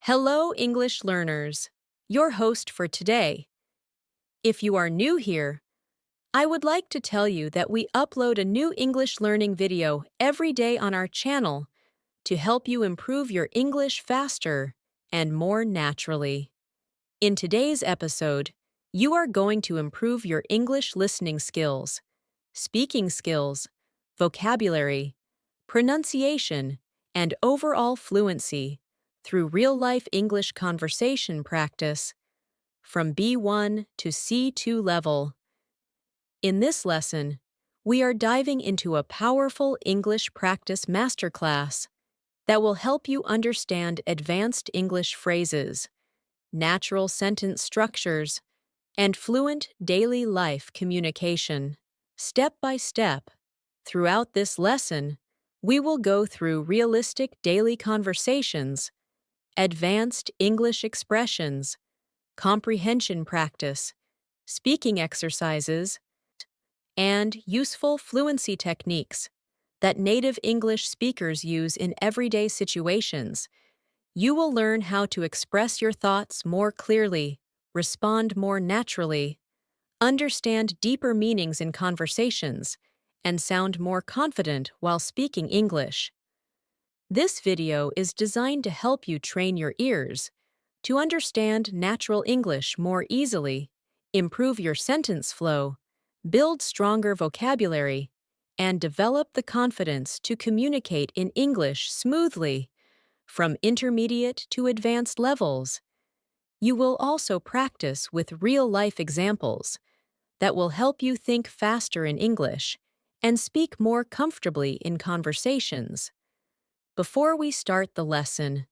Hello, English learners. Your host for today. If you are new here, I would like to tell you that we upload a new English learning video every day on our channel to help you improve your English faster and more naturally. In today's episode, you are going to improve your English listening skills, speaking skills, vocabulary, pronunciation, and overall fluency through real-life English conversation practice from B1 to C2 level. In this lesson, we are diving into a powerful English practice masterclass that will help you understand advanced English phrases, natural sentence structures, and fluent daily life communication. Step by step, throughout this lesson, we will go through realistic daily conversations, advanced English expressions, comprehension practice, speaking exercises, and useful fluency techniques that native English speakers use in everyday situations. You will learn how to express your thoughts more clearly, respond more naturally, understand deeper meanings in conversations, and sound more confident while speaking English. This video is designed to help you train your ears to understand natural English more easily, improve your sentence flow, build stronger vocabulary, and develop the confidence to communicate in English smoothly from intermediate to advanced levels. You will also practice with real-life examples that will help you think faster in English and speak more comfortably in conversations. Before we start the lesson,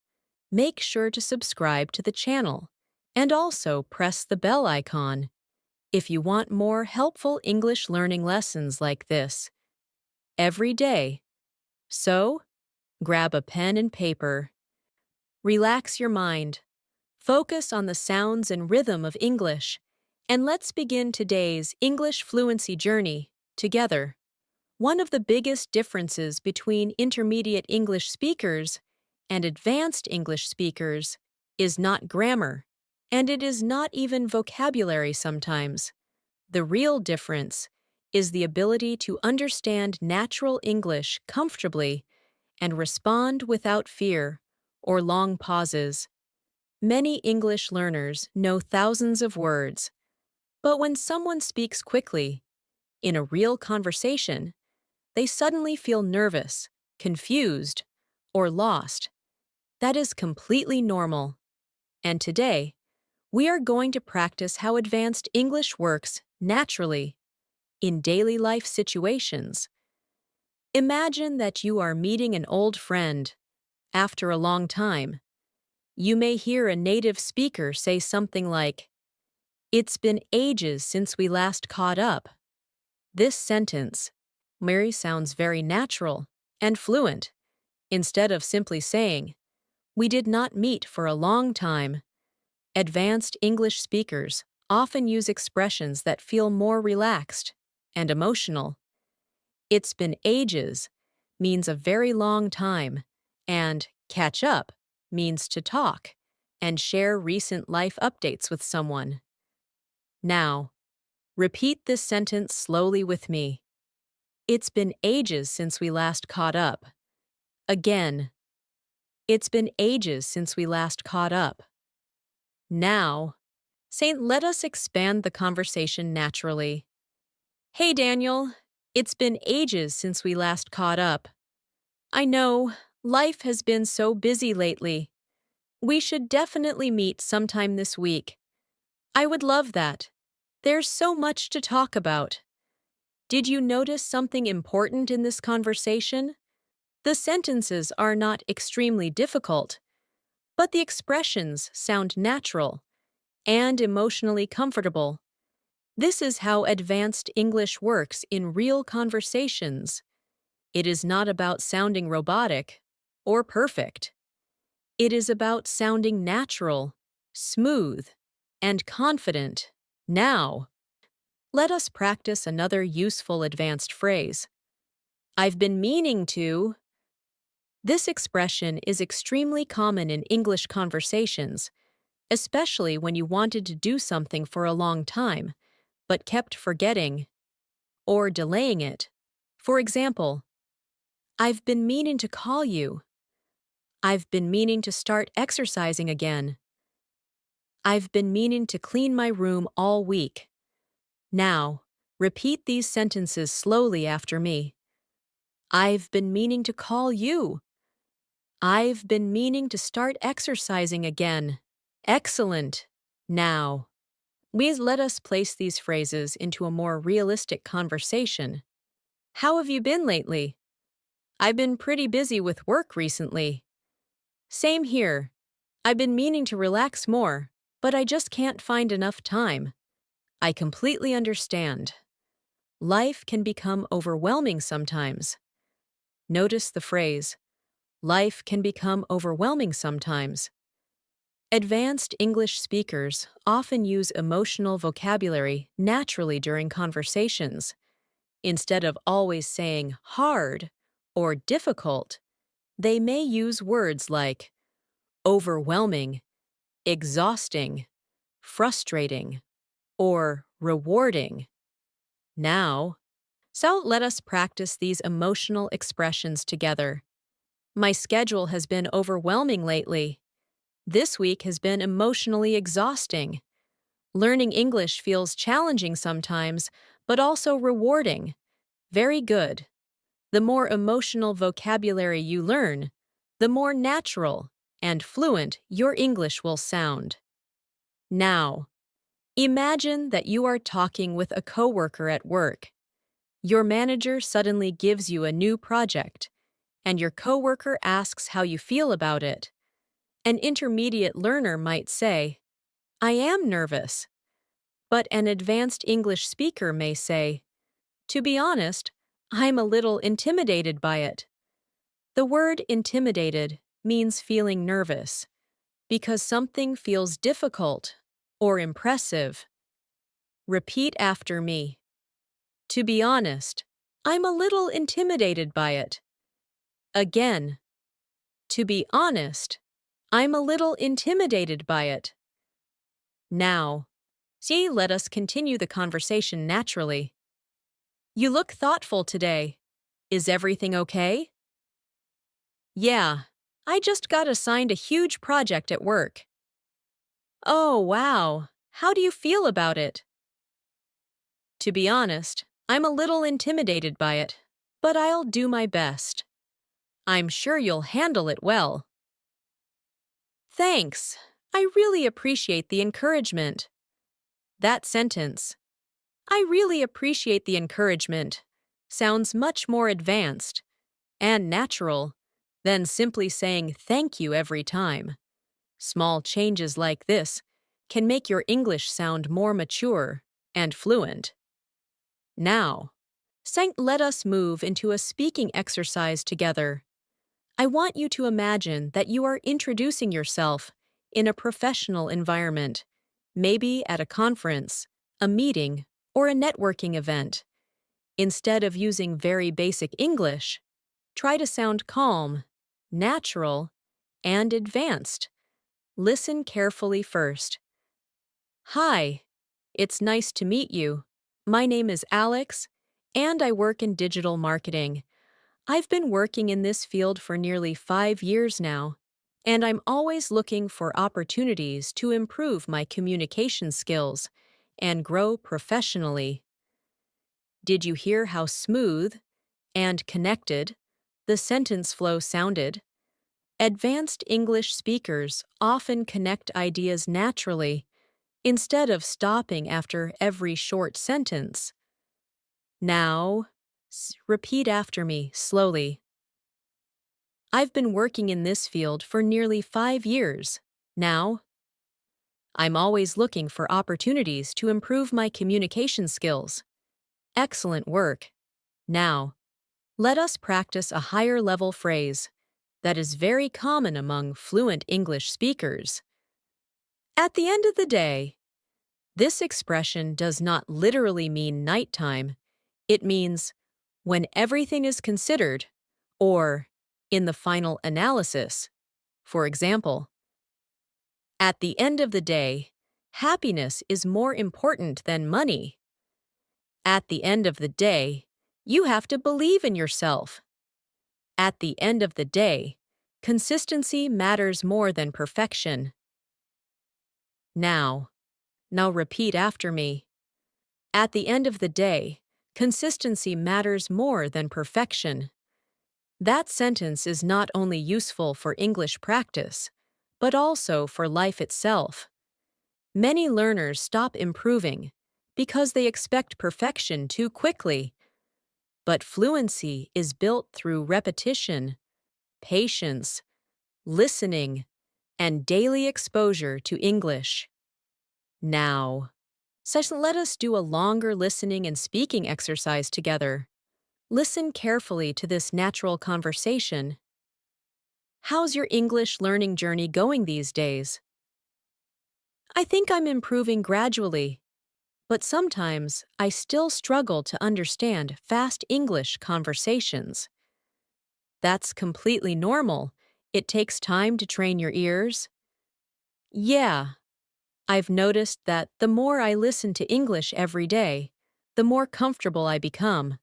make sure to subscribe to the channel and also press the bell icon if you want more helpful English learning lessons like this every day. So, grab a pen and paper. Relax your mind. Focus on the sounds and rhythm of English, and let's begin today's English fluency journey together. One of the biggest differences between intermediate English speakers and advanced English speakers is not grammar, and it is not even vocabulary sometimes. The real difference is the ability to understand natural English comfortably and respond without fear or long pauses. Many English learners know thousands of words, but when someone speaks quickly, in a real conversation, they suddenly feel nervous, confused, or lost. That is completely normal. And today, we are going to practice how advanced English works naturally in daily life situations. Imagine that you are meeting an old friend after a long time. You may hear a native speaker say something like, "It's been ages since we last caught up." This sentence, Mary, sounds very natural and fluent. Instead of simply saying, "We did not meet for a long time," advanced English speakers often use expressions that feel more relaxed and emotional. "It's been ages" means a very long time, and "catch up" means to talk and share recent life updates with someone. Now, repeat this sentence slowly with me. It's been ages since we last caught up. Again, it's been ages since we last caught up. Now, let us expand the conversation naturally. "Hey, Daniel, it's been ages since we last caught up. I know, life has been so busy lately. We should definitely meet sometime this week. I would love that. There's so much to talk about." Did you notice something important in this conversation? The sentences are not extremely difficult, but the expressions sound natural and emotionally comfortable. This is how advanced English works in real conversations. It is not about sounding robotic or perfect. It is about sounding natural, smooth, and confident. Now, let us practice another useful advanced phrase. "I've been meaning to." This expression is extremely common in English conversations, especially when you wanted to do something for a long time, but kept forgetting or delaying it. For example, I've been meaning to call you. I've been meaning to start exercising again. I've been meaning to clean my room all week. Now, repeat these sentences slowly after me. I've been meaning to call you. I've been meaning to start exercising again. Excellent. Now, please let us place these phrases into a more realistic conversation. How have you been lately? I've been pretty busy with work recently. Same here. I've been meaning to relax more, but I just can't find enough time. I completely understand. Life can become overwhelming sometimes. Notice the phrase, life can become overwhelming sometimes. Advanced English speakers often use emotional vocabulary naturally during conversations. Instead of always saying hard or difficult, they may use words like overwhelming, exhausting, frustrating, or rewarding. Now, so let us practice these emotional expressions together. My schedule has been overwhelming lately. This week has been emotionally exhausting. Learning English feels challenging sometimes, but also rewarding. Very good. The more emotional vocabulary you learn, the more natural and fluent your English will sound. Now, imagine that you are talking with a coworker at work. Your manager suddenly gives you a new project, and your coworker asks how you feel about it. An intermediate learner might say, I am nervous. But an advanced English speaker may say, to be honest, I'm a little intimidated by it. The word intimidated means feeling nervous because something feels difficult or impressive. Repeat after me. To be honest, I'm a little intimidated by it. Again, to be honest, I'm a little intimidated by it. Now, let us continue the conversation naturally. You look thoughtful today. Is everything okay? Yeah, I just got assigned a huge project at work. Oh, wow. How do you feel about it? To be honest, I'm a little intimidated by it, but I'll do my best. I'm sure you'll handle it well. Thanks. I really appreciate the encouragement. That sentence, I really appreciate the encouragement, sounds much more advanced and natural than simply saying thank you every time. Small changes like this can make your English sound more mature and fluent. Now, let us move into a speaking exercise together. I want you to imagine that you are introducing yourself in a professional environment, maybe at a conference, a meeting, or a networking event. Instead of using very basic English, try to sound calm, natural, and advanced. Listen carefully first. Hi, it's nice to meet you. My name is Alex, and I work in digital marketing. I've been working in this field for nearly 5 years now, and I'm always looking for opportunities to improve my communication skills and grow professionally. Did you hear how smooth and connected the sentence flow sounded? Advanced English speakers often connect ideas naturally instead of stopping after every short sentence. Now, repeat after me slowly. I've been working in this field for nearly 5 years now. I'm always looking for opportunities to improve my communication skills. Excellent work. Now, let us practice a higher level phrase that is very common among fluent English speakers. At the end of the day, this expression does not literally mean nighttime. It means when everything is considered, or in the final analysis. For example, at the end of the day, happiness is more important than money. At the end of the day, you have to believe in yourself. At the end of the day, consistency matters more than perfection. Now, now repeat after me. At the end of the day, consistency matters more than perfection. That sentence is not only useful for English practice, but also for life itself. Many learners stop improving because they expect perfection too quickly. But fluency is built through repetition, patience, listening, and daily exposure to English. Now, let us do a longer listening and speaking exercise together. Listen carefully to this natural conversation. How's your English learning journey going these days? I think I'm improving gradually, but sometimes I still struggle to understand fast English conversations. That's completely normal. It takes time to train your ears. Yeah, I've noticed that the more I listen to English every day, the more comfortable I become.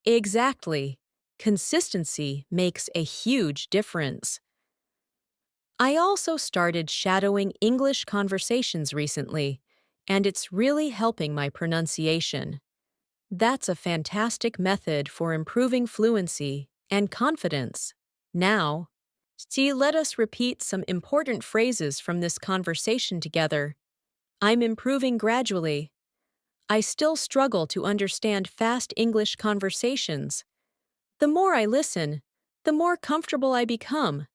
Exactly. Consistency makes a huge difference. I also started shadowing English conversations recently, and it's really helping my pronunciation. That's a fantastic method for improving fluency and confidence. Now, let us repeat some important phrases from this conversation together. I'm improving gradually. I still struggle to understand fast English conversations. The more I listen, the more comfortable I become.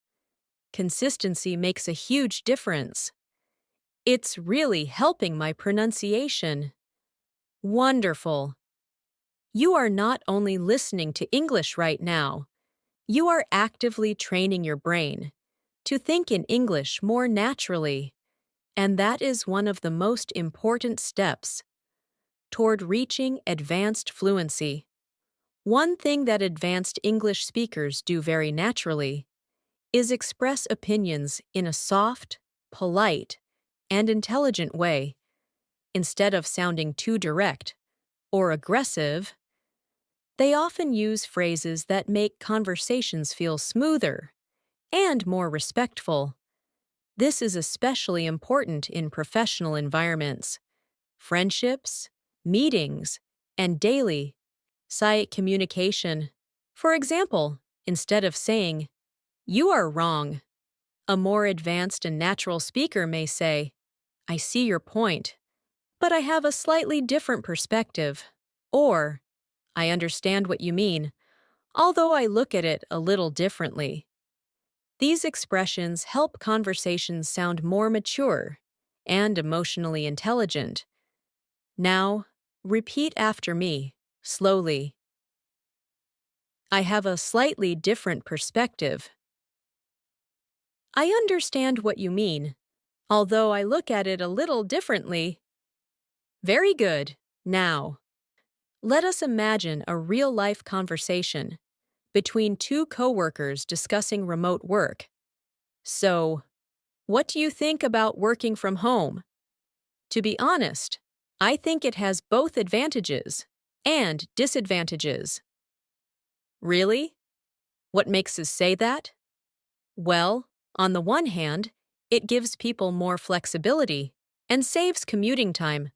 Consistency makes a huge difference. It's really helping my pronunciation. Wonderful. You are not only listening to English right now, you are actively training your brain to think in English more naturally, and that is one of the most important steps toward reaching advanced fluency. One thing that advanced English speakers do very naturally is express opinions in a soft, polite, and intelligent way. Instead of sounding too direct or aggressive, they often use phrases that make conversations feel smoother and more respectful. This is especially important in professional environments, friendships, meetings, and daily site communication. For example, instead of saying, "You are wrong," a more advanced and natural speaker may say, "I see your point, but I have a slightly different perspective." Or, "I understand what you mean, although I look at it a little differently." These expressions help conversations sound more mature and emotionally intelligent. Now, repeat after me, slowly. I have a slightly different perspective. I understand what you mean, although I look at it a little differently. Very good. Now, let us imagine a real-life conversation between two coworkers discussing remote work. So, what do you think about working from home? To be honest, I think it has both advantages and disadvantages. Really? What makes us say that? Well, on the one hand, it gives people more flexibility and saves commuting time.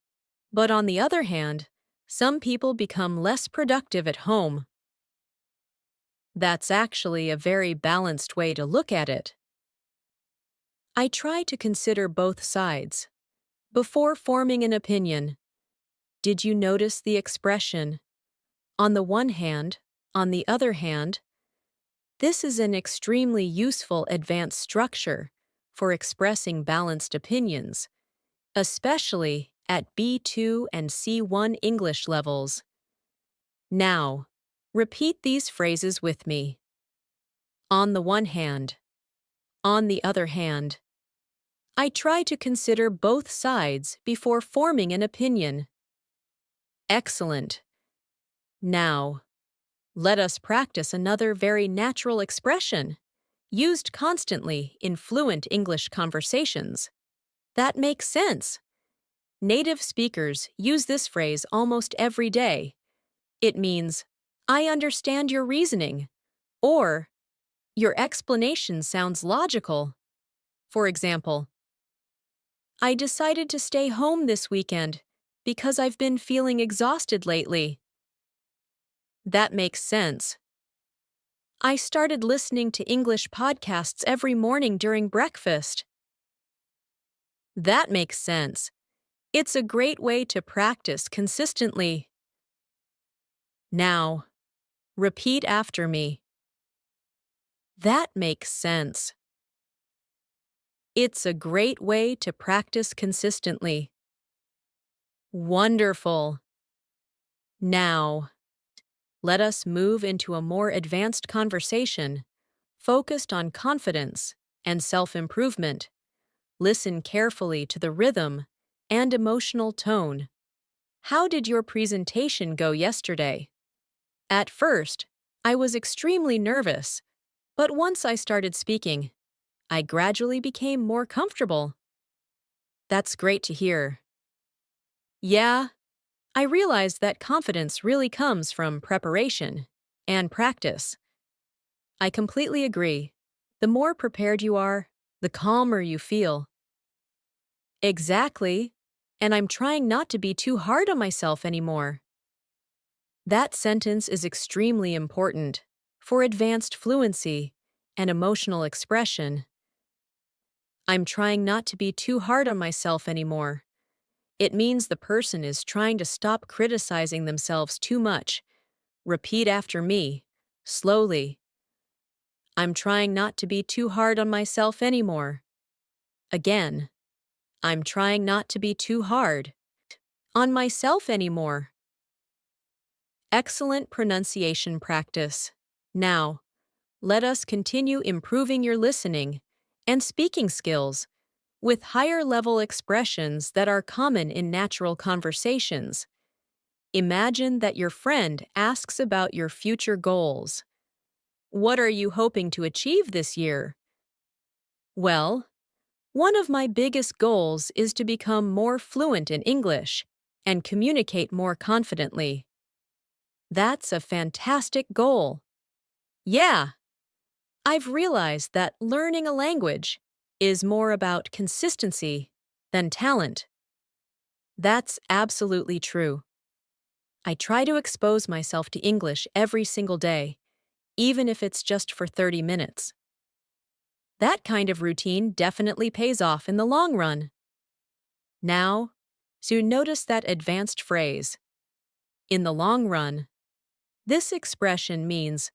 But on the other hand, some people become less productive at home. That's actually a very balanced way to look at it. I try to consider both sides before forming an opinion. Did you notice the expression, "on the one hand, on the other hand"? This is an extremely useful advanced structure for expressing balanced opinions, especially at B2 and C1 English levels. Now, repeat these phrases with me. On the one hand. On the other hand. I try to consider both sides before forming an opinion. Excellent. Now, Let us practice another very natural expression, used constantly in fluent English conversations. That makes sense. Native speakers use this phrase almost every day. It means, I understand your reasoning, or your explanation sounds logical. For example, I decided to stay home this weekend because I've been feeling exhausted lately. That makes sense. I started listening to English podcasts every morning during breakfast. That makes sense. It's a great way to practice consistently. Now, repeat after me. That makes sense. It's a great way to practice consistently. Wonderful. Now, let us move into a more advanced conversation, focused on confidence and self-improvement. Listen carefully to the rhythm and emotional tone. How did your presentation go yesterday? At first, I was extremely nervous, but once I started speaking, I gradually became more comfortable. That's great to hear. Yeah, I realized that confidence really comes from preparation and practice. I completely agree. The more prepared you are, the calmer you feel. Exactly. And I'm trying not to be too hard on myself anymore. That sentence is extremely important for advanced fluency and emotional expression. I'm trying not to be too hard on myself anymore. It means the person is trying to stop criticizing themselves too much. Repeat after me, slowly. I'm trying not to be too hard on myself anymore. Again, I'm trying not to be too hard on myself anymore. Excellent pronunciation practice. Now, let us continue improving your listening and speaking skills with higher-level expressions that are common in natural conversations. Imagine that your friend asks about your future goals. What are you hoping to achieve this year? Well, one of my biggest goals is to become more fluent in English and communicate more confidently. That's a fantastic goal. Yeah, I've realized that learning a language is more about consistency than talent. That's absolutely true. I try to expose myself to English every single day, even if it's just for 30 minutes. That kind of routine definitely pays off in the long run. Now, so notice that advanced phrase, in the long run. This expression means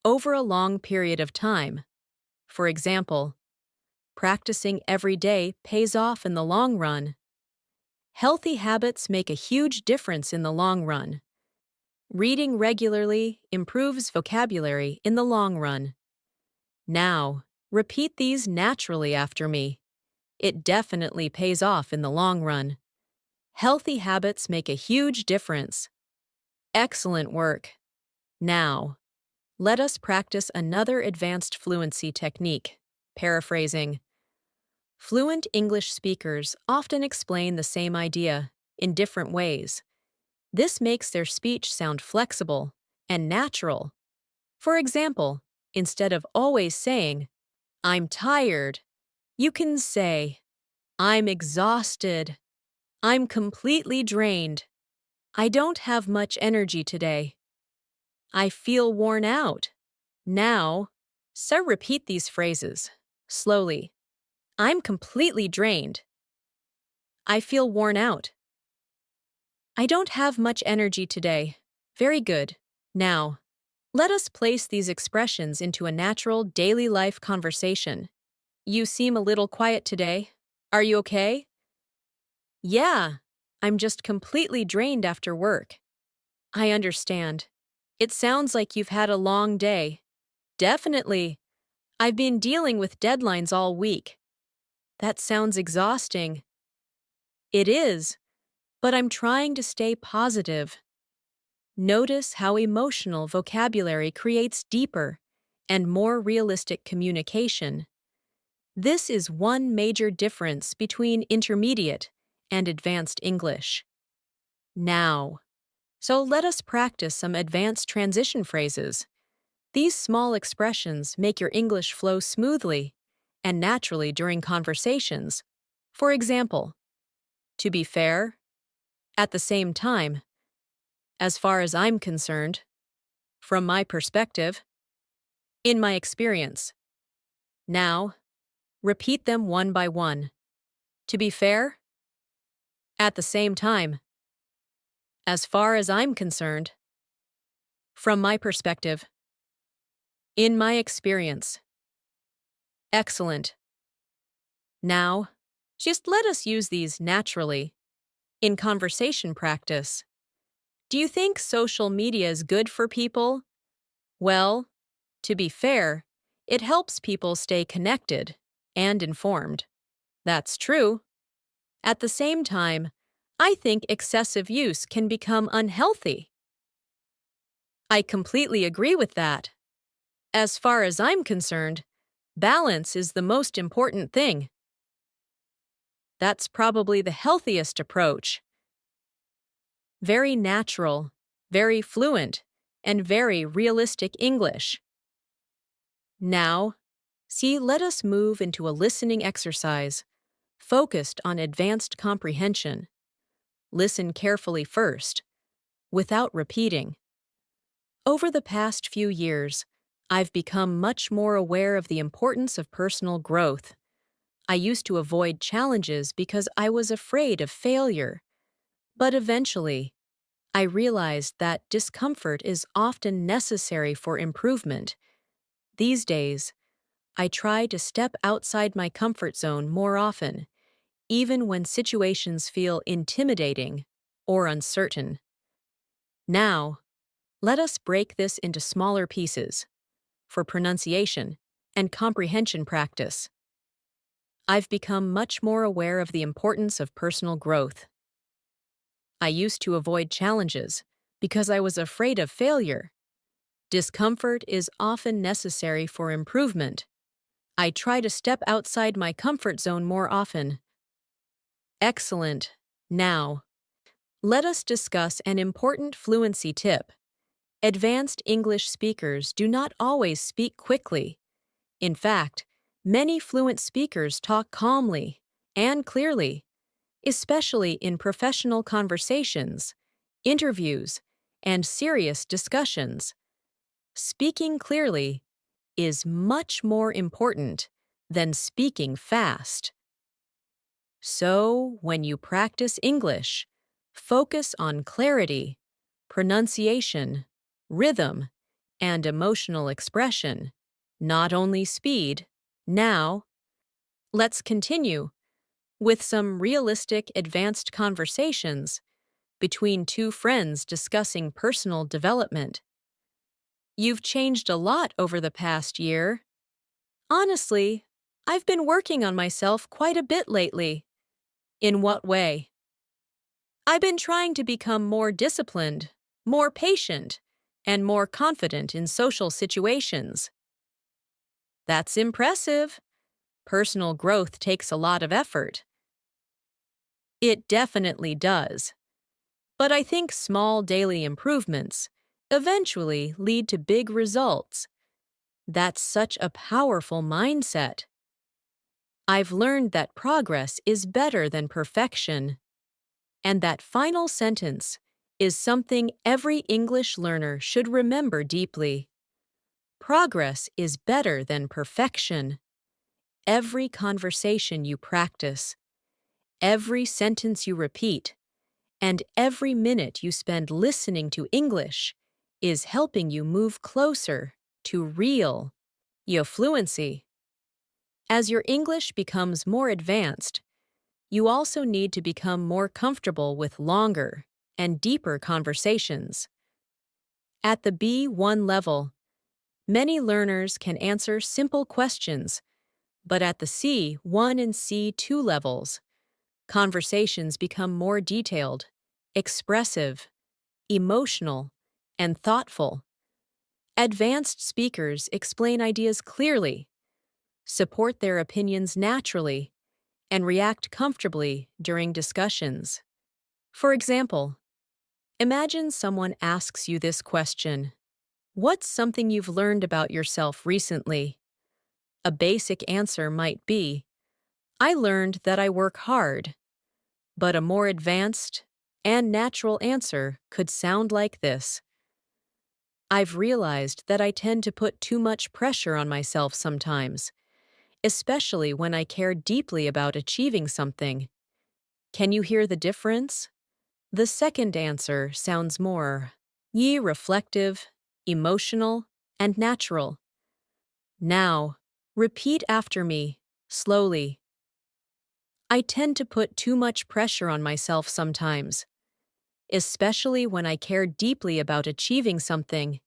over a long period of time. For example, practicing every day pays off in the long run. Healthy habits make a huge difference in the long run. Reading regularly improves vocabulary in the long run. Now, repeat these naturally after me. It definitely pays off in the long run. Healthy habits make a huge difference. Excellent work. Now, let us practice another advanced fluency technique, paraphrasing. Fluent English speakers often explain the same idea in different ways. This makes their speech sound flexible and natural. For example, instead of always saying, I'm tired, you can say, I'm exhausted. I'm completely drained. I don't have much energy today. I feel worn out. Now, so repeat these phrases slowly. I'm completely drained. I feel worn out. I don't have much energy today. Very good. Now, let us place these expressions into a natural daily life conversation. You seem a little quiet today. Are you okay? Yeah, I'm just completely drained after work. I understand. It sounds like you've had a long day. Definitely. I've been dealing with deadlines all week. That sounds exhausting. It is, but I'm trying to stay positive. Notice how emotional vocabulary creates deeper and more realistic communication. This is one major difference between intermediate and advanced English. Now, so let us practice some advanced transition phrases. These small expressions make your English flow smoothly and naturally during conversations. For example, to be fair, at the same time, as far as I'm concerned, from my perspective, in my experience. Now, repeat them one by one. To be fair, at the same time, as far as I'm concerned, from my perspective, in my experience. Excellent. Now, just let us use these naturally in conversation practice. Do you think social media is good for people? Well, to be fair, it helps people stay connected and informed. That's true. At the same time, I think excessive use can become unhealthy. I completely agree with that. As far as I'm concerned, balance is the most important thing. That's probably the healthiest approach. Very natural, very fluent, and very realistic English. Now, let us move into a listening exercise, focused on advanced comprehension. Listen carefully first, without repeating. Over the past few years, I've become much more aware of the importance of personal growth. I used to avoid challenges because I was afraid of failure. But eventually, I realized that discomfort is often necessary for improvement. These days, I try to step outside my comfort zone more often, even when situations feel intimidating or uncertain. Now, let us break this into smaller pieces for pronunciation and comprehension practice. I've become much more aware of the importance of personal growth. I used to avoid challenges because I was afraid of failure. Discomfort is often necessary for improvement. I try to step outside my comfort zone more often. Excellent. Now, let us discuss an important fluency tip. Advanced English speakers do not always speak quickly. In fact, many fluent speakers talk calmly and clearly, especially in professional conversations, interviews, and serious discussions. Speaking clearly is much more important than speaking fast. So, when you practice English, focus on clarity, pronunciation, rhythm, and emotional expression, not only speed. Now, let's continue with some realistic advanced conversations between two friends discussing personal development. You've changed a lot over the past year. Honestly, I've been working on myself quite a bit lately. In what way? I've been trying to become more disciplined, more patient, and more confident in social situations. That's impressive. Personal growth takes a lot of effort. It definitely does. But I think small daily improvements eventually lead to big results. That's such a powerful mindset. I've learned that progress is better than perfection. And that final sentence is something every English learner should remember deeply. Progress is better than perfection. Every conversation you practice, every sentence you repeat, and every minute you spend listening to English is helping you move closer to real fluency. As your English becomes more advanced, you also need to become more comfortable with longer and deeper conversations. At the B1 level, many learners can answer simple questions, but at the C1 and C2 levels, conversations become more detailed, expressive, emotional, and thoughtful. Advanced speakers explain ideas clearly, support their opinions naturally, and react comfortably during discussions. For example, imagine someone asks you this question: "What's something you've learned about yourself recently?" A basic answer might be, "I learned that I work hard." But a more advanced and natural answer could sound like this: "I've realized that I tend to put too much pressure on myself sometimes, especially when I care deeply about achieving something." Can you hear the difference? The second answer sounds more reflective, emotional, and natural. Now, repeat after me, slowly. I tend to put too much pressure on myself sometimes, especially when I care deeply about achieving something.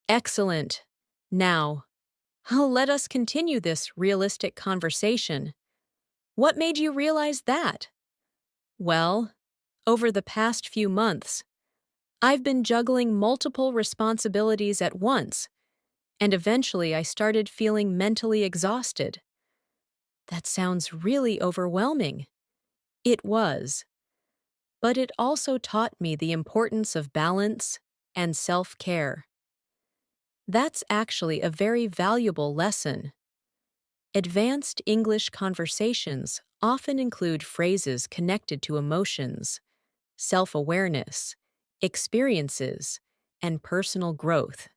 Excellent. Now, let us continue this realistic conversation. What made you realize that? Well, over the past few months, I've been juggling multiple responsibilities at once, and eventually I started feeling mentally exhausted. That sounds really overwhelming. It was. But it also taught me the importance of balance and self-care. That's actually a very valuable lesson. Advanced English conversations often include phrases connected to emotions, self-awareness, experiences, and personal growth.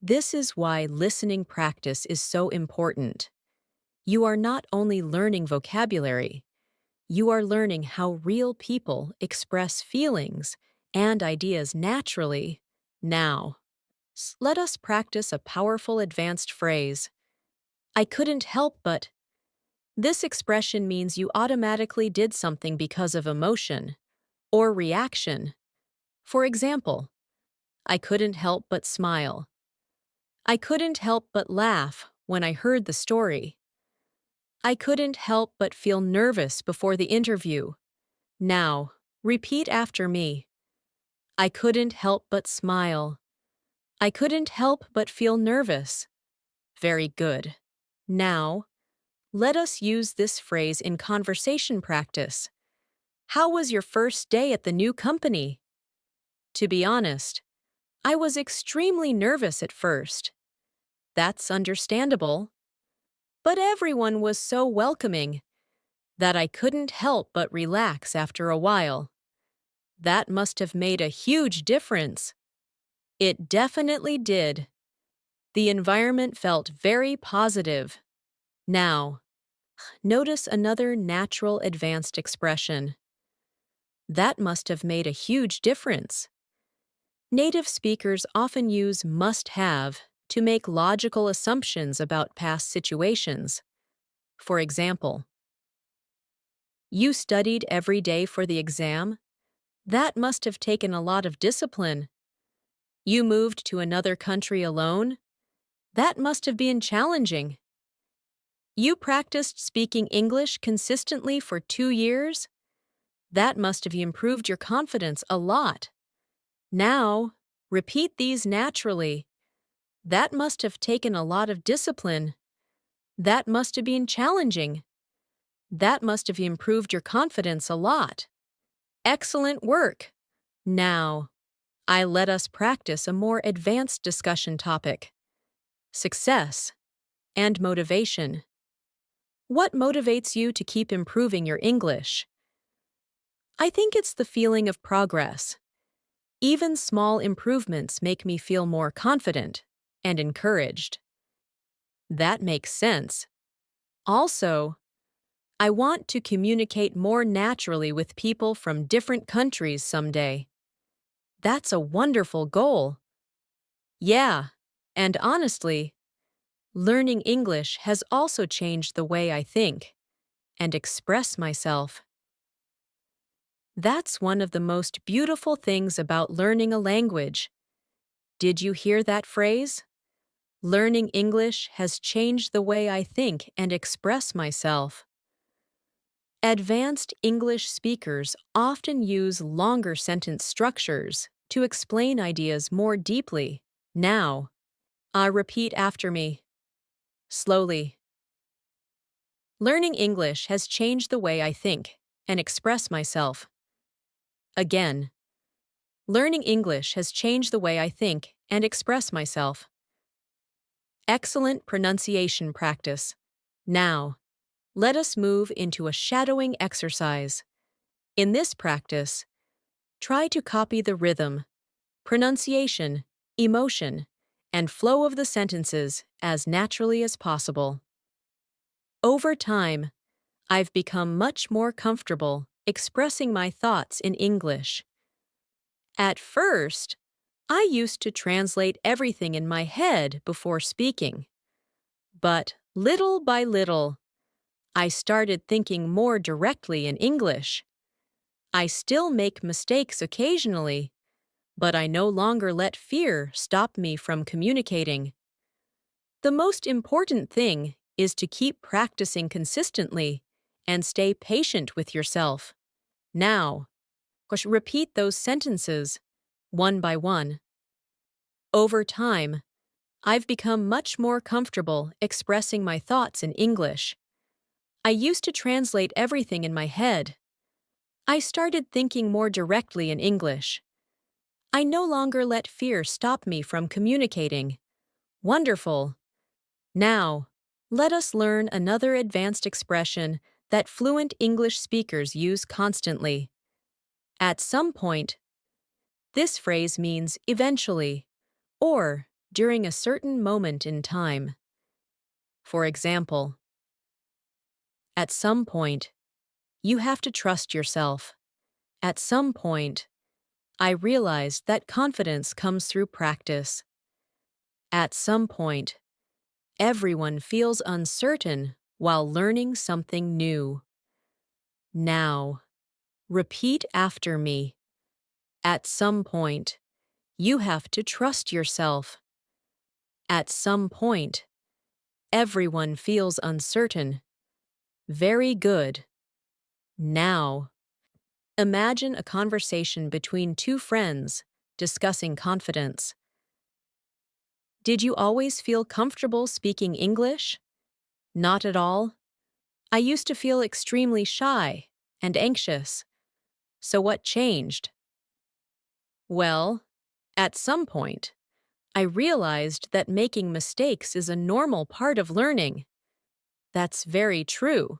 This is why listening practice is so important. You are not only learning vocabulary, you are learning how real people express feelings and ideas naturally. Now, let us practice a powerful advanced phrase. I couldn't help but. This expression means you automatically did something because of emotion or reaction. For example, I couldn't help but smile. I couldn't help but laugh when I heard the story. I couldn't help but feel nervous before the interview. Now, repeat after me. I couldn't help but smile. I couldn't help but feel nervous. Very good. Now, let us use this phrase in conversation practice. How was your first day at the new company? To be honest, I was extremely nervous at first. That's understandable. But everyone was so welcoming that I couldn't help but relax after a while. That must have made a huge difference. It definitely did. The environment felt very positive. Now, notice another natural advanced expression. That must have made a huge difference. Native speakers often use must have to make logical assumptions about past situations. For example, you studied every day for the exam? That must have taken a lot of discipline. You moved to another country alone? That must have been challenging. You practiced speaking English consistently for 2 years? That must have improved your confidence a lot. Now, repeat these naturally. That must have taken a lot of discipline. That must have been challenging. That must have improved your confidence a lot. Excellent work. Now, let us practice a more advanced discussion topic: success and motivation. What motivates you to keep improving your English? I think it's the feeling of progress. Even small improvements make me feel more confident and encouraged. That makes sense. Also, I want to communicate more naturally with people from different countries someday. That's a wonderful goal. Yeah, and honestly, learning English has also changed the way I think and express myself. That's one of the most beautiful things about learning a language. Did you hear that phrase? Learning English has changed the way I think and express myself. Advanced English speakers often use longer sentence structures to explain ideas more deeply. Now, repeat after me, slowly. Learning English has changed the way I think and express myself. Again, learning English has changed the way I think and express myself. Excellent pronunciation practice. Now, let us move into a shadowing exercise. In this practice, try to copy the rhythm, pronunciation, emotion, and flow of the sentences as naturally as possible. Over time, I've become much more comfortable expressing my thoughts in English. At first, I used to translate everything in my head before speaking. But little by little, I started thinking more directly in English. I still make mistakes occasionally, but I no longer let fear stop me from communicating. The most important thing is to keep practicing consistently and stay patient with yourself. Now, repeat those sentences one by one. Over time, I've become much more comfortable expressing my thoughts in English. I used to translate everything in my head. I started thinking more directly in English. I no longer let fear stop me from communicating. Wonderful! Now, let us learn another advanced expression that fluent English speakers use constantly. At some point. This phrase means eventually, or during a certain moment in time. For example, at some point, you have to trust yourself. At some point, I realized that confidence comes through practice. At some point, everyone feels uncertain while learning something new. Now, repeat after me. At some point, you have to trust yourself. At some point, everyone feels uncertain. Very good. Now, imagine a conversation between two friends discussing confidence. Did you always feel comfortable speaking English? Not at all. I used to feel extremely shy and anxious. So what changed? Well, at some point, I realized that making mistakes is a normal part of learning. That's very true.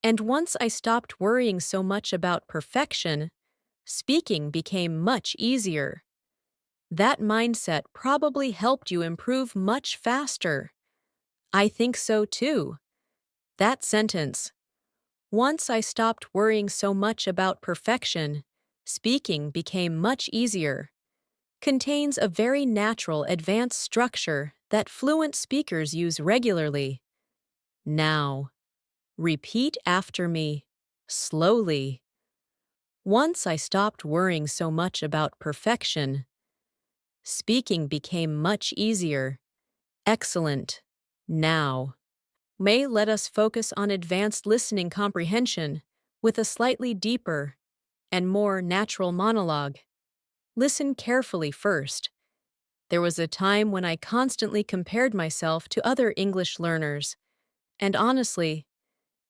And once I stopped worrying so much about perfection, speaking became much easier. That mindset probably helped you improve much faster. I think so too. That sentence, once I stopped worrying so much about perfection, speaking became much easier, contains a very natural advanced structure that fluent speakers use regularly. Now, repeat after me, slowly. Once I stopped worrying so much about perfection, speaking became much easier. Excellent. Now, let us focus on advanced listening comprehension with a slightly deeper and more natural monologue. Listen carefully first. There was a time when I constantly compared myself to other English learners, and honestly,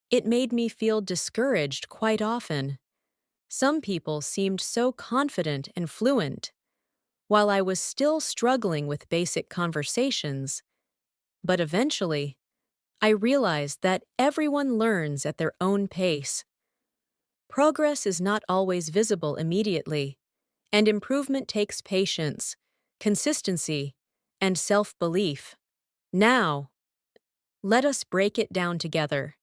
it made me feel discouraged quite often. Some people seemed so confident and fluent, while I was still struggling with basic conversations. But eventually, I realized that everyone learns at their own pace. Progress is not always visible immediately, and improvement takes patience, consistency, and self-belief. Now, let us break it down together.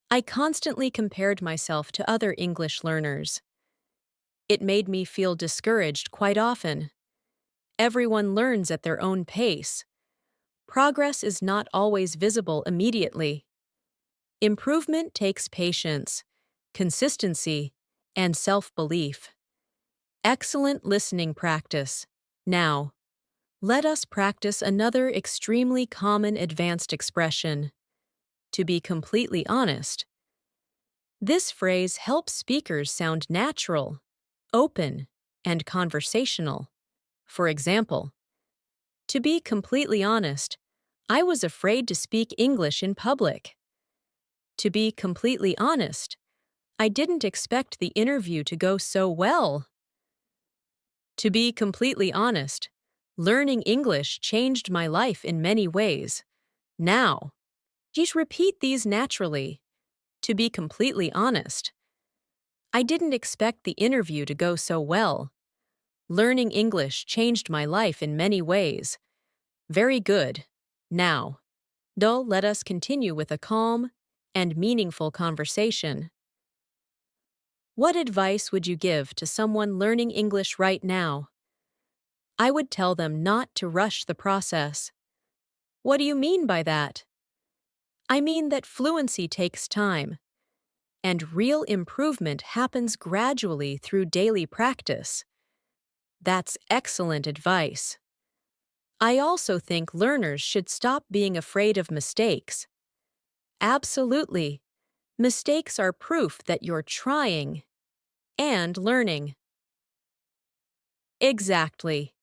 I constantly compared myself to other English learners. It made me feel discouraged quite often. Everyone learns at their own pace. Progress is not always visible immediately. Improvement takes patience, consistency, and self-belief. Excellent listening practice. Now, let us practice another extremely common advanced expression. To be completely honest, this phrase helps speakers sound natural, open, and conversational. For example, to be completely honest, I was afraid to speak English in public. To be completely honest, I didn't expect the interview to go so well. To be completely honest, learning English changed my life in many ways. Now, just repeat these naturally. To be completely honest, I didn't expect the interview to go so well. Learning English changed my life in many ways. Very good. Now, let us continue with a calm and meaningful conversation. What advice would you give to someone learning English right now? I would tell them not to rush the process. What do you mean by that? I mean that fluency takes time, and real improvement happens gradually through daily practice. That's excellent advice. I also think learners should stop being afraid of mistakes. Absolutely. Mistakes are proof that you're trying and learning. Exactly.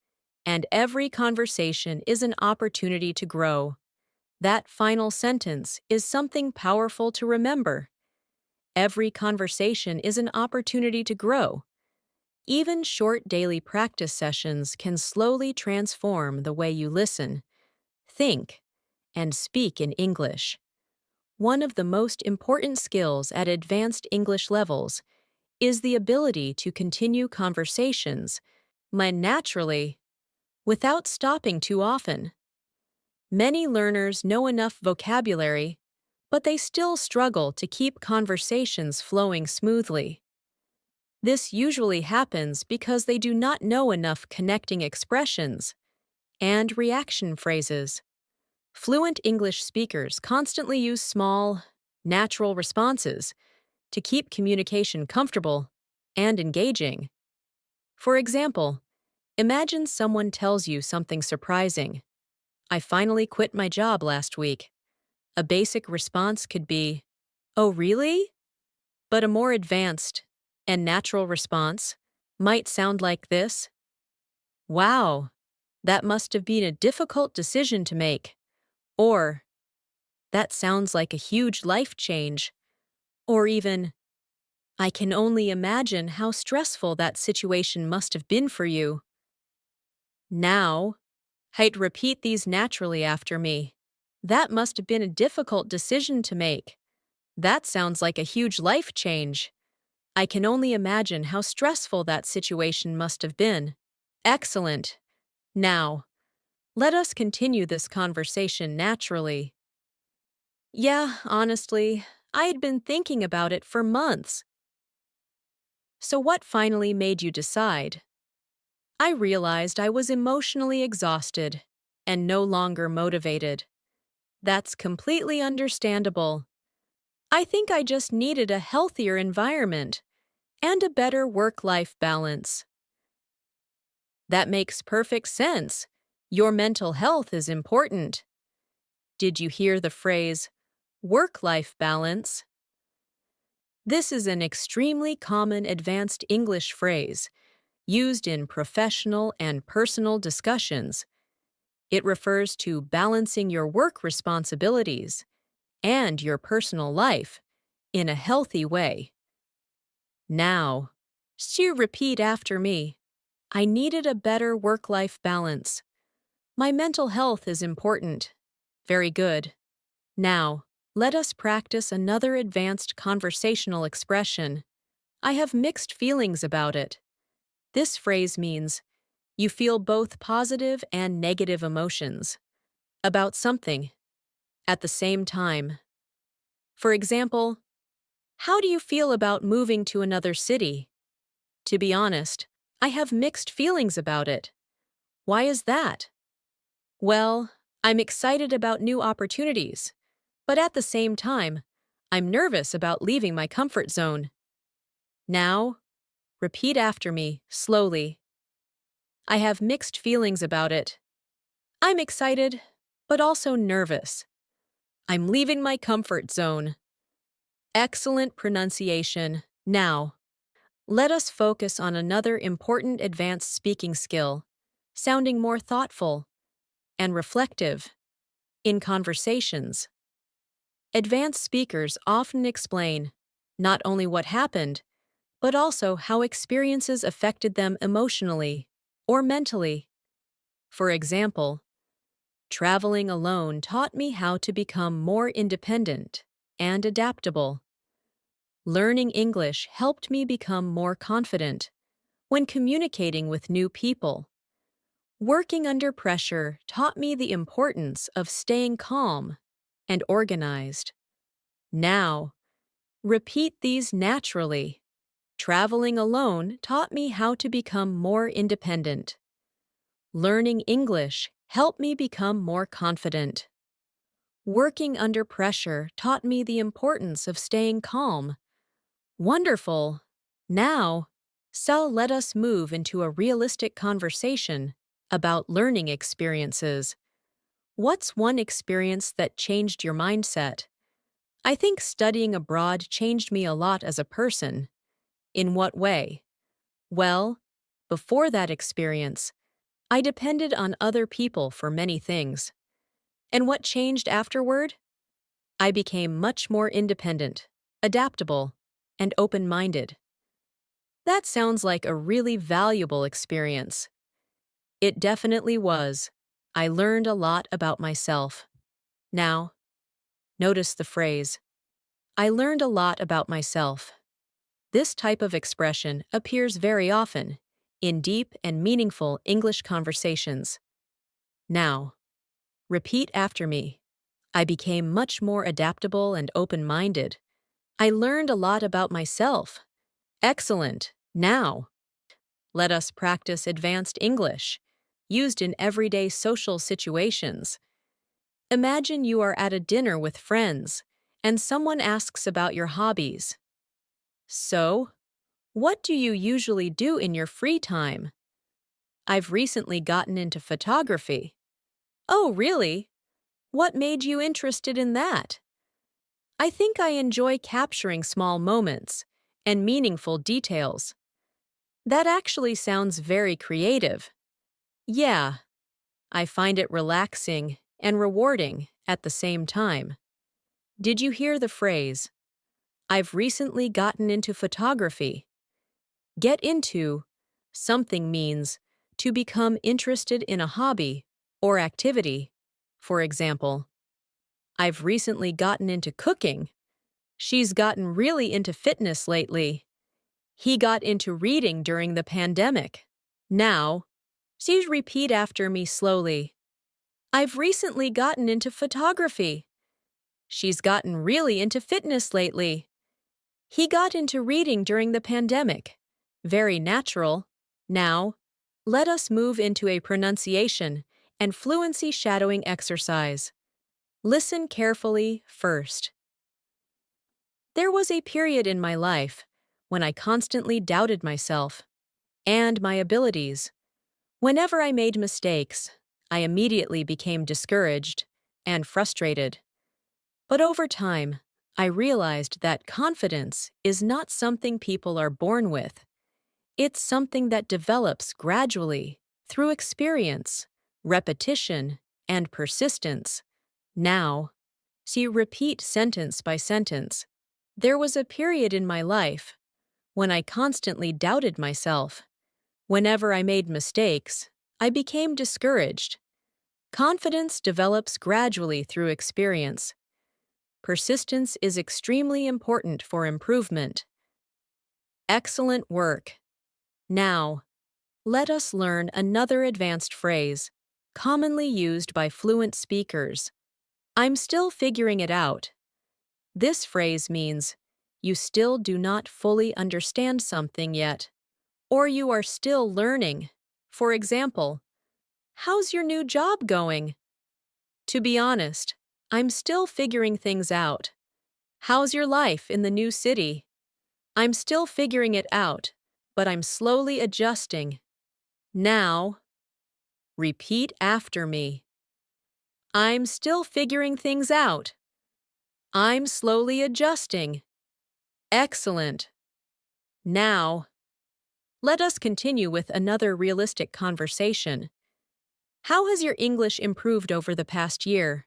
And every conversation is an opportunity to grow. That final sentence is something powerful to remember. Every conversation is an opportunity to grow. Even short daily practice sessions can slowly transform the way you listen, think, and speak in English. One of the most important skills at advanced English levels is the ability to continue conversations naturally without stopping too often. Many learners know enough vocabulary, but they still struggle to keep conversations flowing smoothly. This usually happens because they do not know enough connecting expressions and reaction phrases. Fluent English speakers constantly use small, natural responses to keep communication comfortable and engaging. For example, imagine someone tells you something surprising. I finally quit my job last week. A basic response could be, "Oh, really?" But a more advanced and natural response might sound like this: "Wow, that must have been a difficult decision to make." Or, "That sounds like a huge life change." Or even, "I can only imagine how stressful that situation must have been for you." Now, I'd repeat these naturally after me. That must have been a difficult decision to make. That sounds like a huge life change. I can only imagine how stressful that situation must have been. Excellent. Now, let us continue this conversation naturally. Yeah, honestly, I had been thinking about it for months. So what finally made you decide? I realized I was emotionally exhausted and no longer motivated. That's completely understandable. I think I just needed a healthier environment and a better work-life balance. That makes perfect sense. Your mental health is important. Did you hear the phrase, work-life balance? This is an extremely common advanced English phrase used in professional and personal discussions. It refers to balancing your work responsibilities and your personal life in a healthy way. Now, repeat after me. I needed a better work-life balance. My mental health is important. Very good. Now, let us practice another advanced conversational expression. I have mixed feelings about it. This phrase means you feel both positive and negative emotions about something at the same time. For example, how do you feel about moving to another city? To be honest, I have mixed feelings about it. Why is that? Well, I'm excited about new opportunities, but at the same time, I'm nervous about leaving my comfort zone. Now, repeat after me, slowly. I have mixed feelings about it. I'm excited, but also nervous. I'm leaving my comfort zone. Excellent pronunciation. Now, Let us focus on another important advanced speaking skill, sounding more thoughtful and reflective in conversations. Advanced speakers often explain not only what happened, but also how experiences affected them emotionally or mentally. For example, traveling alone taught me how to become more independent and adaptable. Learning English helped me become more confident when communicating with new people. Working under pressure taught me the importance of staying calm and organized. Now, repeat these naturally. Traveling alone taught me how to become more independent. Learning English helped me become more confident. Working under pressure taught me the importance of staying calm. Wonderful! Now, let us move into a realistic conversation about learning experiences. What's one experience that changed your mindset? I think studying abroad changed me a lot as a person. In what way? Well, before that experience, I depended on other people for many things. And what changed afterward? I became much more independent, adaptable, and open-minded. That sounds like a really valuable experience. It definitely was. I learned a lot about myself. Now, notice the phrase, I learned a lot about myself. This type of expression appears very often in deep and meaningful English conversations. Now, repeat after me. I became much more adaptable and open-minded. I learned a lot about myself. Excellent. Now, let us practice advanced English, used in everyday social situations. Imagine you are at a dinner with friends, and someone asks about your hobbies. So, what do you usually do in your free time? I've recently gotten into photography. Oh, really? What made you interested in that? I think I enjoy capturing small moments and meaningful details. That actually sounds very creative. Yeah, I find it relaxing and rewarding at the same time. Did you hear the phrase, I've recently gotten into photography? Get into something means to become interested in a hobby or activity. For example, I've recently gotten into cooking. She's gotten really into fitness lately. He got into reading during the pandemic. Now, please repeat after me slowly. I've recently gotten into photography. She's gotten really into fitness lately. He got into reading during the pandemic. Very natural. Now, let us move into a pronunciation and fluency shadowing exercise. Listen carefully first. There was a period in my life when I constantly doubted myself and my abilities. Whenever I made mistakes, I immediately became discouraged and frustrated. But over time, I realized that confidence is not something people are born with. It's something that develops gradually through experience, repetition, and persistence. Now, repeat sentence by sentence. There was a period in my life when I constantly doubted myself. Whenever I made mistakes, I became discouraged. Confidence develops gradually through experience. Persistence is extremely important for improvement. Excellent work. Now, let us learn another advanced phrase, commonly used by fluent speakers. I'm still figuring it out. This phrase means you still do not fully understand something yet, or you are still learning. For example, how's your new job going? To be honest, I'm still figuring things out. How's your life in the new city? I'm still figuring it out, but I'm slowly adjusting. Now, repeat after me. I'm still figuring things out. I'm slowly adjusting. Excellent. Now, let us continue with another realistic conversation. How has your English improved over the past year?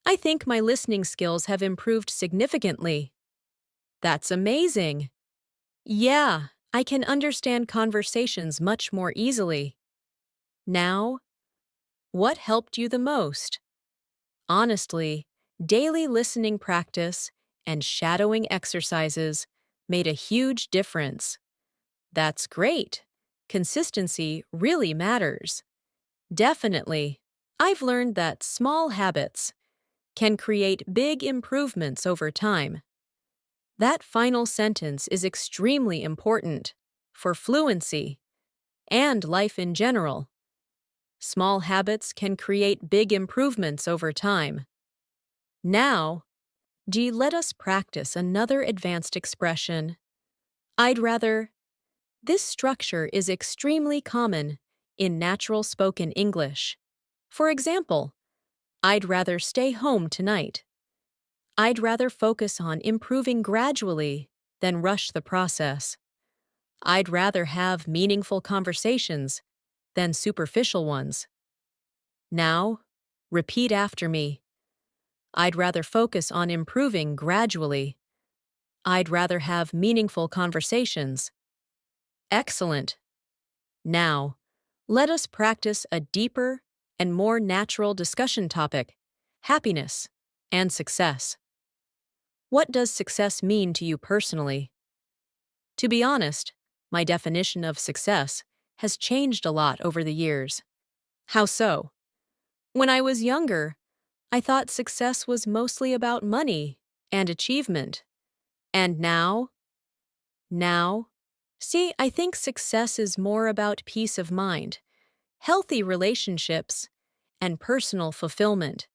I think my listening skills have improved significantly. That's amazing. Yeah, I can understand conversations much more easily. Now, what helped you the most? Honestly, daily listening practice and shadowing exercises made a huge difference. That's great. Consistency really matters. Definitely. I've learned that small habits can create big improvements over time. That final sentence is extremely important for fluency and life in general. Small habits can create big improvements over time. Now, let us practice another advanced expression. I'd rather. This structure is extremely common in natural spoken English. For example, I'd rather stay home tonight. I'd rather focus on improving gradually than rush the process. I'd rather have meaningful conversations than superficial ones. Now, repeat after me. I'd rather focus on improving gradually. I'd rather have meaningful conversations. Excellent. Now, let us practice a deeper and more natural discussion topic: happiness and success. What does success mean to you personally? To be honest, my definition of success has changed a lot over the years. How so? When I was younger, I thought success was mostly about money and achievement. And now? Now? See, I think success is more about peace of mind, healthy relationships, and personal fulfillment.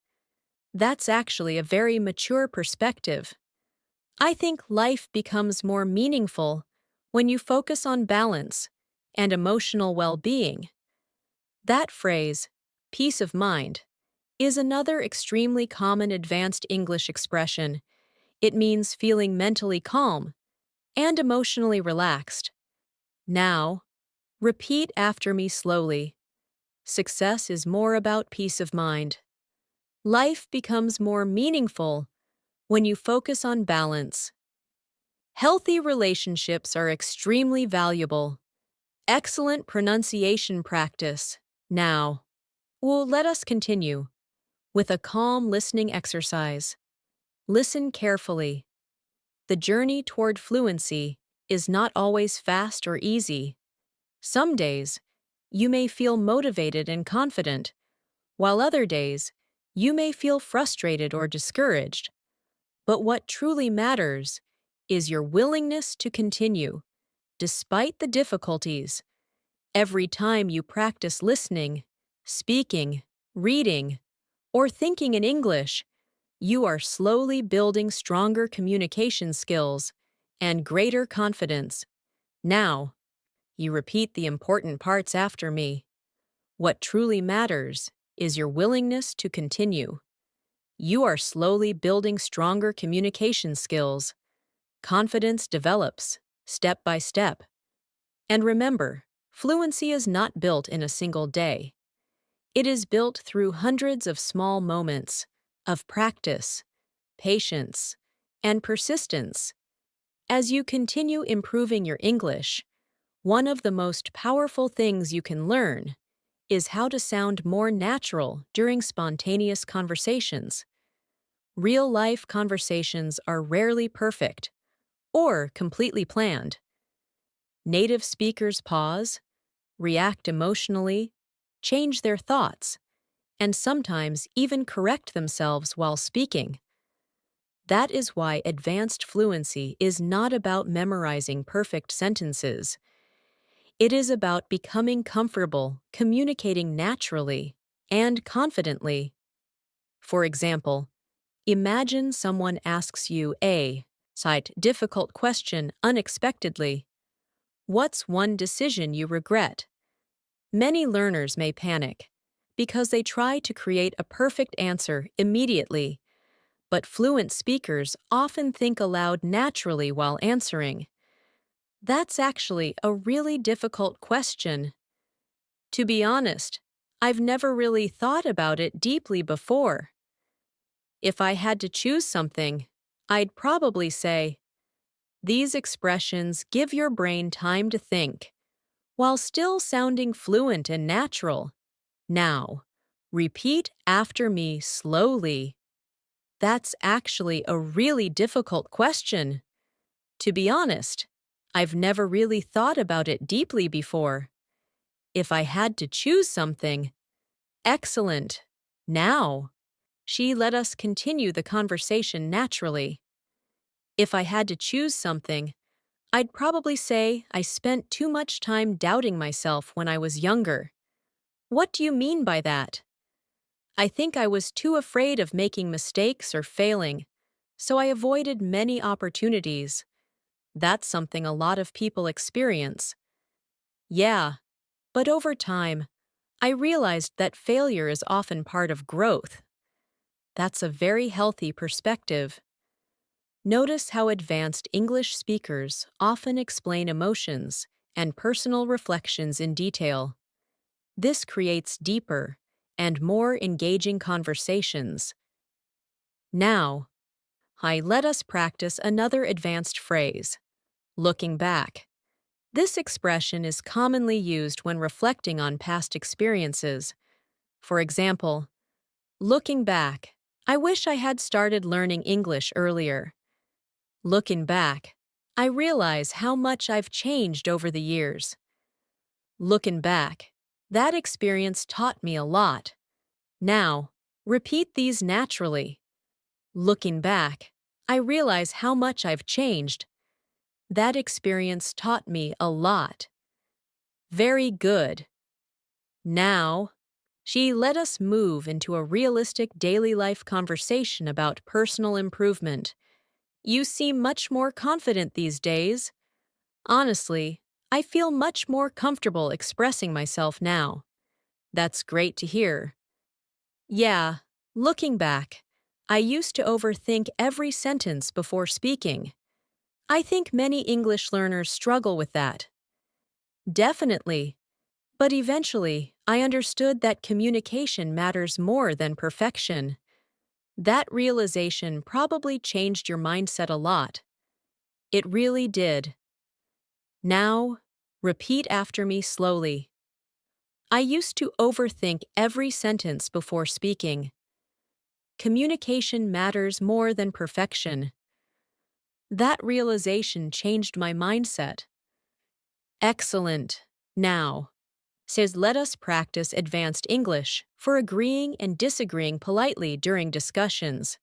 That's actually a very mature perspective. I think life becomes more meaningful when you focus on balance and emotional well-being. That phrase, peace of mind, is another extremely common advanced English expression. It means feeling mentally calm and emotionally relaxed. Now, repeat after me slowly. Success is more about peace of mind. Life becomes more meaningful when you focus on balance. Healthy relationships are extremely valuable. Excellent pronunciation practice. Now, let us continue with a calm listening exercise. Listen carefully. The journey toward fluency is not always fast or easy. Some days, you may feel motivated and confident, while other days, you may feel frustrated or discouraged. But what truly matters is your willingness to continue, despite the difficulties. Every time you practice listening, speaking, reading, or thinking in English, you are slowly building stronger communication skills and greater confidence. Now, you repeat the important parts after me. What truly matters is your willingness to continue. You are slowly building stronger communication skills. Confidence develops, step by step. And remember, fluency is not built in a single day. It is built through hundreds of small moments of practice, patience, and persistence. As you continue improving your English, one of the most powerful things you can learn is how to sound more natural during spontaneous conversations. Real-life conversations are rarely perfect or completely planned. Native speakers pause, react emotionally, change their thoughts, and sometimes even correct themselves while speaking. That is why advanced fluency is not about memorizing perfect sentences. It is about becoming comfortable communicating naturally and confidently. For example, imagine someone asks you a difficult question unexpectedly. What's one decision you regret? Many learners may panic because they try to create a perfect answer immediately, but fluent speakers often think aloud naturally while answering. That's actually a really difficult question. To be honest, I've never really thought about it deeply before. If I had to choose something, I'd probably say, these expressions give your brain time to think, while still sounding fluent and natural. Now, repeat after me slowly. That's actually a really difficult question. To be honest, I've never really thought about it deeply before. If I had to choose something, excellent. Now, she let us continue the conversation naturally. If I had to choose something, I'd probably say I spent too much time doubting myself when I was younger. What do you mean by that? I think I was too afraid of making mistakes or failing, so I avoided many opportunities. That's something a lot of people experience. Yeah, but over time, I realized that failure is often part of growth. That's a very healthy perspective. Notice how advanced English speakers often explain emotions and personal reflections in detail. This creates deeper and more engaging conversations. Now, let us practice another advanced phrase, looking back. This expression is commonly used when reflecting on past experiences. For example, looking back, I wish I had started learning English earlier. Looking back, I realize how much I've changed over the years. Looking back, that experience taught me a lot. Now, repeat these naturally. Looking back, I realize how much I've changed. That experience taught me a lot. Very good. Now, she let us move into a realistic daily life conversation about personal improvement. You seem much more confident these days. Honestly, I feel much more comfortable expressing myself now. That's great to hear. Yeah, looking back, I used to overthink every sentence before speaking. I think many English learners struggle with that. Definitely. But eventually, I understood that communication matters more than perfection. That realization probably changed your mindset a lot. It really did. Now, repeat after me slowly. I used to overthink every sentence before speaking. Communication matters more than perfection. That realization changed my mindset. Excellent. Now, says let us practice advanced English for agreeing and disagreeing politely during discussions.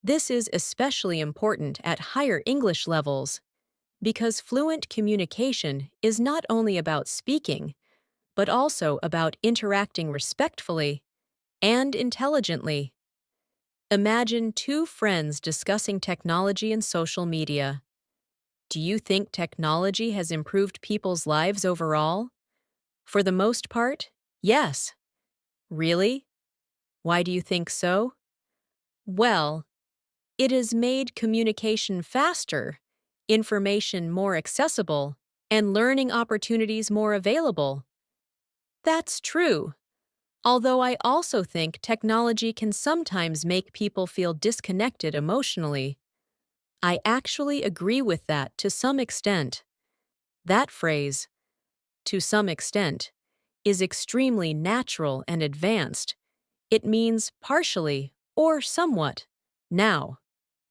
This is especially important at higher English levels because fluent communication is not only about speaking, but also about interacting respectfully and intelligently. Imagine two friends discussing technology and social media. Do you think technology has improved people's lives overall? For the most part, yes. Really? Why do you think so? Well, it has made communication faster, information more accessible, and learning opportunities more available. That's true. Although I also think technology can sometimes make people feel disconnected emotionally. I actually agree with that to some extent. That phrase, to some extent, is extremely natural and advanced. It means partially or somewhat. Now,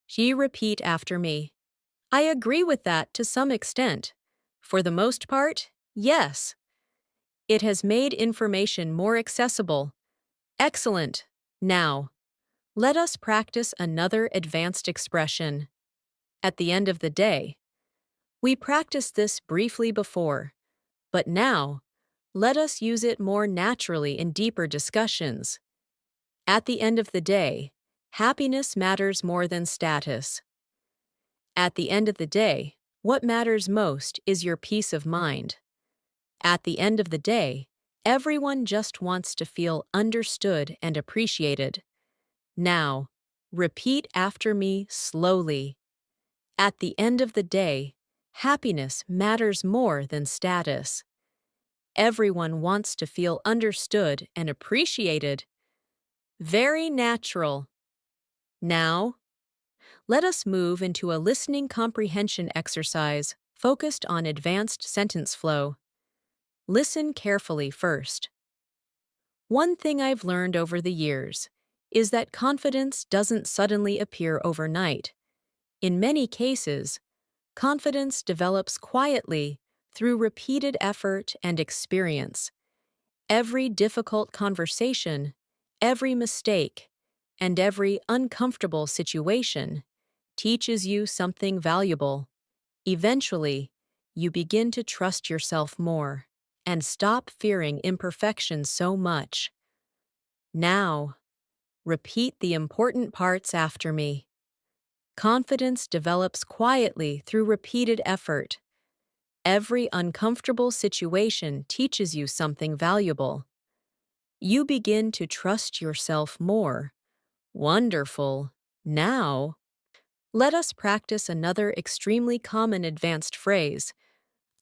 she repeat after me. I agree with that to some extent. For the most part, yes. It has made information more accessible. Excellent. Now, let us practice another advanced expression. At the end of the day. We practiced this briefly before, but now, let us use it more naturally in deeper discussions. At the end of the day, happiness matters more than status. At the end of the day, what matters most is your peace of mind. At the end of the day, everyone just wants to feel understood and appreciated. Now, repeat after me slowly. At the end of the day, Happiness matters more than status. Everyone wants to feel understood and appreciated. Very natural. Now, let us move into a listening comprehension exercise focused on advanced sentence flow. Listen carefully first. One thing I've learned over the years is that confidence doesn't suddenly appear overnight. In many cases, confidence develops quietly through repeated effort and experience. Every difficult conversation, every mistake, and every uncomfortable situation teaches you something valuable. Eventually, you begin to trust yourself more and stop fearing imperfection so much. Now, repeat the important parts after me. Confidence develops quietly through repeated effort. Every uncomfortable situation teaches you something valuable. You begin to trust yourself more. Wonderful. Now, let us practice another extremely common advanced phrase.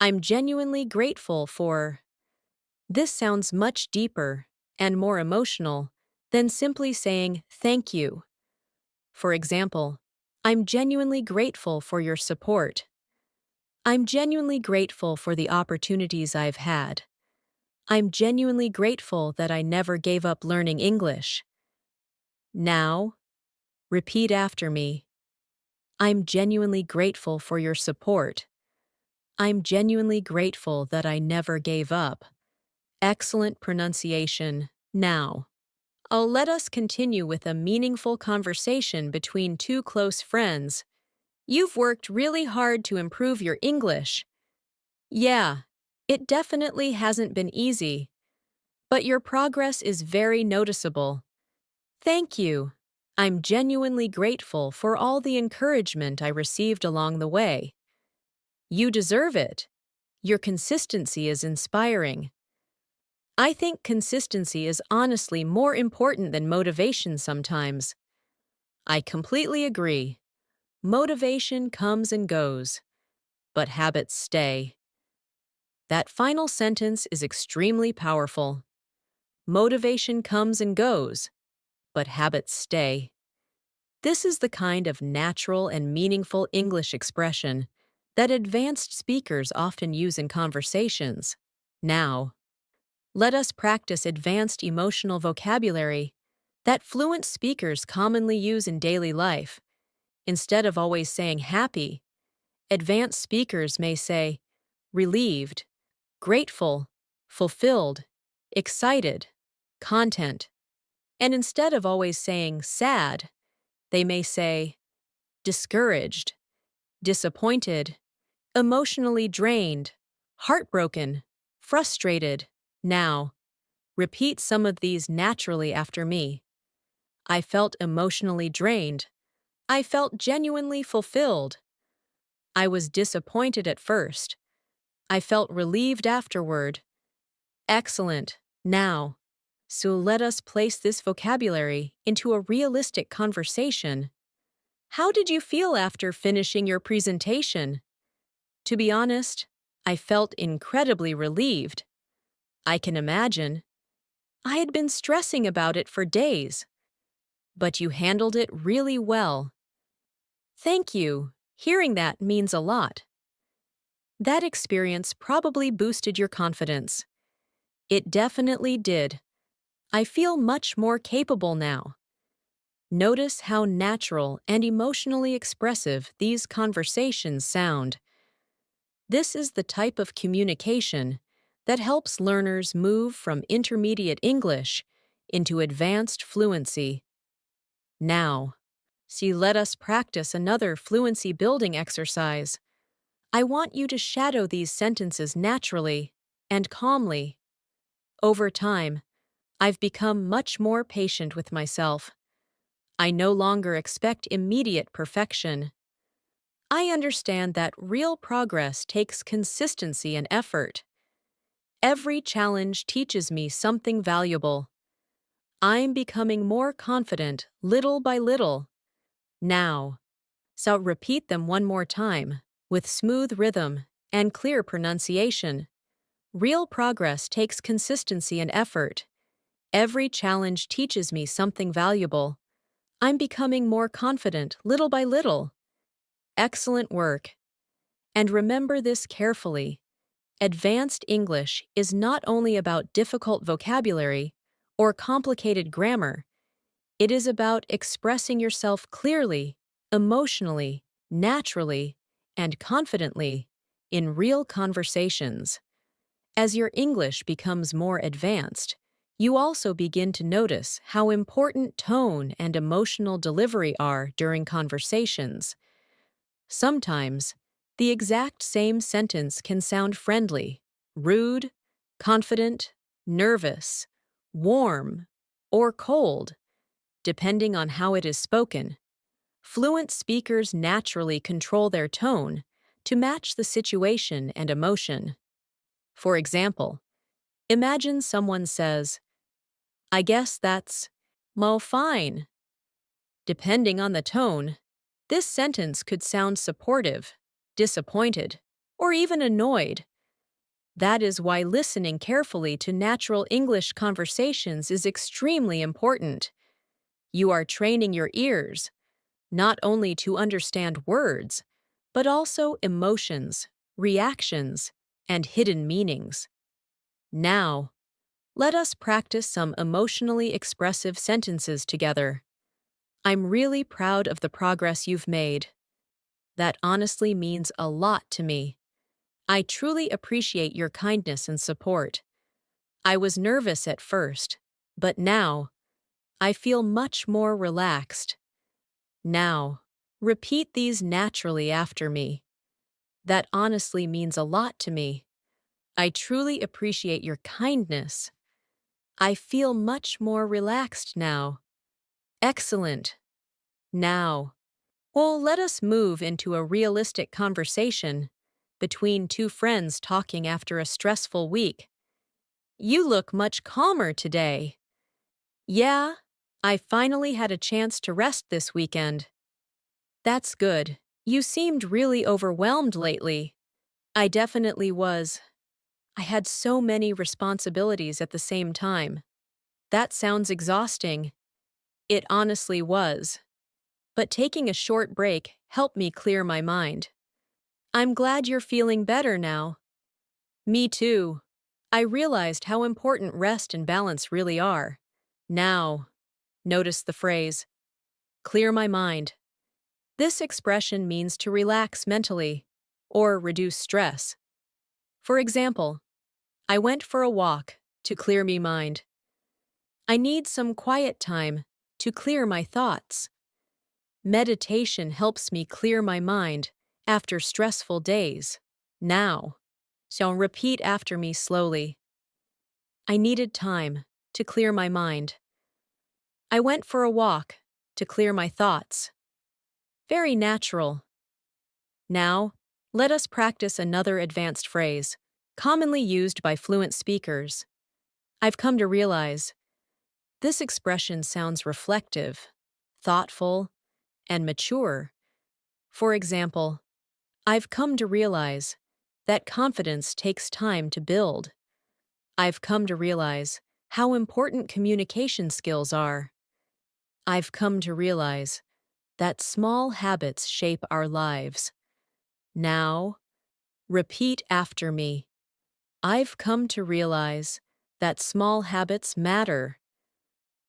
I'm genuinely grateful for. This sounds much deeper and more emotional than simply saying thank you. For example, I'm genuinely grateful for your support. I'm genuinely grateful for the opportunities I've had. I'm genuinely grateful that I never gave up learning English. Now, repeat after me. I'm genuinely grateful for your support. I'm genuinely grateful that I never gave up. Excellent pronunciation. Now, let us continue with a meaningful conversation between two close friends. You've worked really hard to improve your English. Yeah, it definitely hasn't been easy, but your progress is very noticeable. Thank you. I'm genuinely grateful for all the encouragement I received along the way. You deserve it. Your consistency is inspiring. I think consistency is honestly more important than motivation sometimes. I completely agree. Motivation comes and goes, but habits stay. That final sentence is extremely powerful. Motivation comes and goes, but habits stay. This is the kind of natural and meaningful English expression that advanced speakers often use in conversations. Now, let us practice advanced emotional vocabulary that fluent speakers commonly use in daily life. Instead of always saying happy, advanced speakers may say relieved, grateful, fulfilled, excited, content. And instead of always saying sad, they may say discouraged, disappointed, emotionally drained, heartbroken, frustrated. Now, repeat some of these naturally after me. I felt emotionally drained. I felt genuinely fulfilled. I was disappointed at first. I felt relieved afterward. Excellent. Now, so let us place this vocabulary into a realistic conversation. How did you feel after finishing your presentation? To be honest, I felt incredibly relieved. I can imagine. I had been stressing about it for days. But you handled it really well. Thank you. Hearing that means a lot. That experience probably boosted your confidence. It definitely did. I feel much more capable now. Notice how natural and emotionally expressive these conversations sound. This is the type of communication that helps learners move from intermediate English into advanced fluency. Now, let us practice another fluency building exercise. I want you to shadow these sentences naturally and calmly. Over time, I've become much more patient with myself. I no longer expect immediate perfection. I understand that real progress takes consistency and effort. Every challenge teaches me something valuable. I'm becoming more confident little by little. Now, repeat them one more time. with smooth rhythm and clear pronunciation. Real progress takes consistency and effort. Every challenge teaches me something valuable. I'm becoming more confident little by little. Excellent work. And remember this carefully. Advanced English is not only about difficult vocabulary or complicated grammar, it is about expressing yourself clearly, emotionally, naturally, and confidently in real conversations. As your English becomes more advanced, you also begin to notice how important tone and emotional delivery are during conversations. Sometimes, the exact same sentence can sound friendly, rude, confident, nervous, warm, or cold, depending on how it is spoken. Fluent speakers naturally control their tone to match the situation and emotion. For example, imagine someone says, "I guess that's mo fine." Depending on the tone, this sentence could sound supportive, disappointed, or even annoyed. That is why listening carefully to natural English conversations is extremely important. You are training your ears, not only to understand words, but also emotions, reactions, and hidden meanings. Now, let us practice some emotionally expressive sentences together. I'm really proud of the progress you've made. That honestly means a lot to me. I truly appreciate your kindness and support. I was nervous at first, but now I feel much more relaxed. Now, repeat these naturally after me. That honestly means a lot to me. I truly appreciate your kindness. I feel much more relaxed now. Excellent. Now, well, let us move into a realistic conversation between two friends talking after a stressful week. You look much calmer today. Yeah, I finally had a chance to rest this weekend. That's good. You seemed really overwhelmed lately. I definitely was. I had so many responsibilities at the same time. That sounds exhausting. It honestly was. But taking a short break helped me clear my mind. I'm glad you're feeling better now. Me too. I realized how important rest and balance really are. Now, notice the phrase, clear my mind. This expression means to relax mentally or reduce stress. For example, I went for a walk to clear me mind. I need some quiet time to clear my thoughts. Meditation helps me clear my mind after stressful days. Now, so repeat after me slowly. I needed time to clear my mind. I went for a walk to clear my thoughts. Very natural. Now, let us practice another advanced phrase, commonly used by fluent speakers. I've come to realize this expression sounds reflective, thoughtful, and mature. For example, I've come to realize that confidence takes time to build. I've come to realize how important communication skills are. I've come to realize that small habits shape our lives. Now, repeat after me. I've come to realize that small habits matter.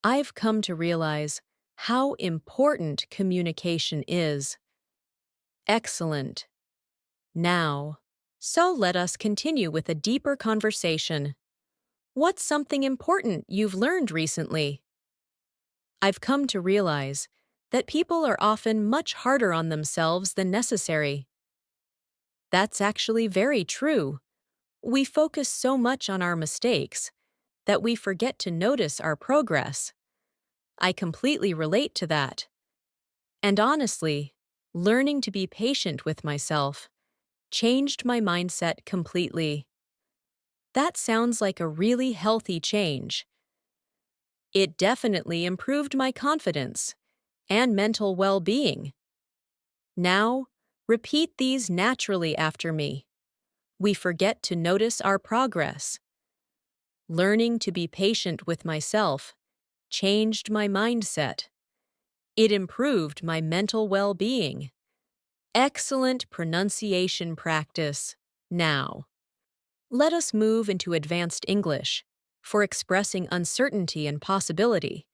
I've come to realize how important communication is. Excellent. Now, so let us continue with a deeper conversation. What's something important you've learned recently? I've come to realize that people are often much harder on themselves than necessary. That's actually very true. We focus so much on our mistakes that we forget to notice our progress. I completely relate to that. And honestly, learning to be patient with myself changed my mindset completely. That sounds like a really healthy change. It definitely improved my confidence and mental well-being. Now, Repeat these naturally after me. We forget to notice our progress. Learning to be patient with myself changed my mindset. It improved my mental well-being. Excellent pronunciation practice. Now, let us move into advanced English for expressing uncertainty and possibility.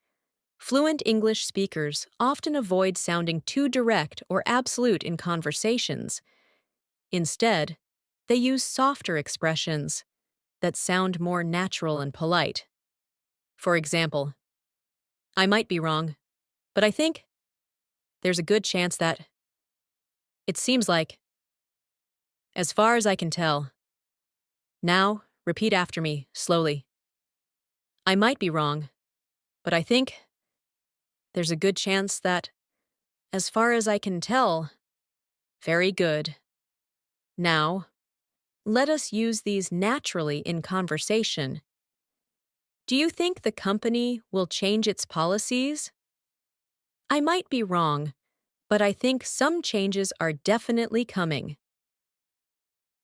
Fluent English speakers often avoid sounding too direct or absolute in conversations. Instead, they use softer expressions that sound more natural and polite. For example, I might be wrong, but I think there's a good chance that it seems like, as far as I can tell. Now, repeat after me, slowly. I might be wrong, but I think there's a good chance that, as far as I can tell. Very good. Now, let us use these naturally in conversation. Do you think the company will change its policies? I might be wrong, but I think some changes are definitely coming.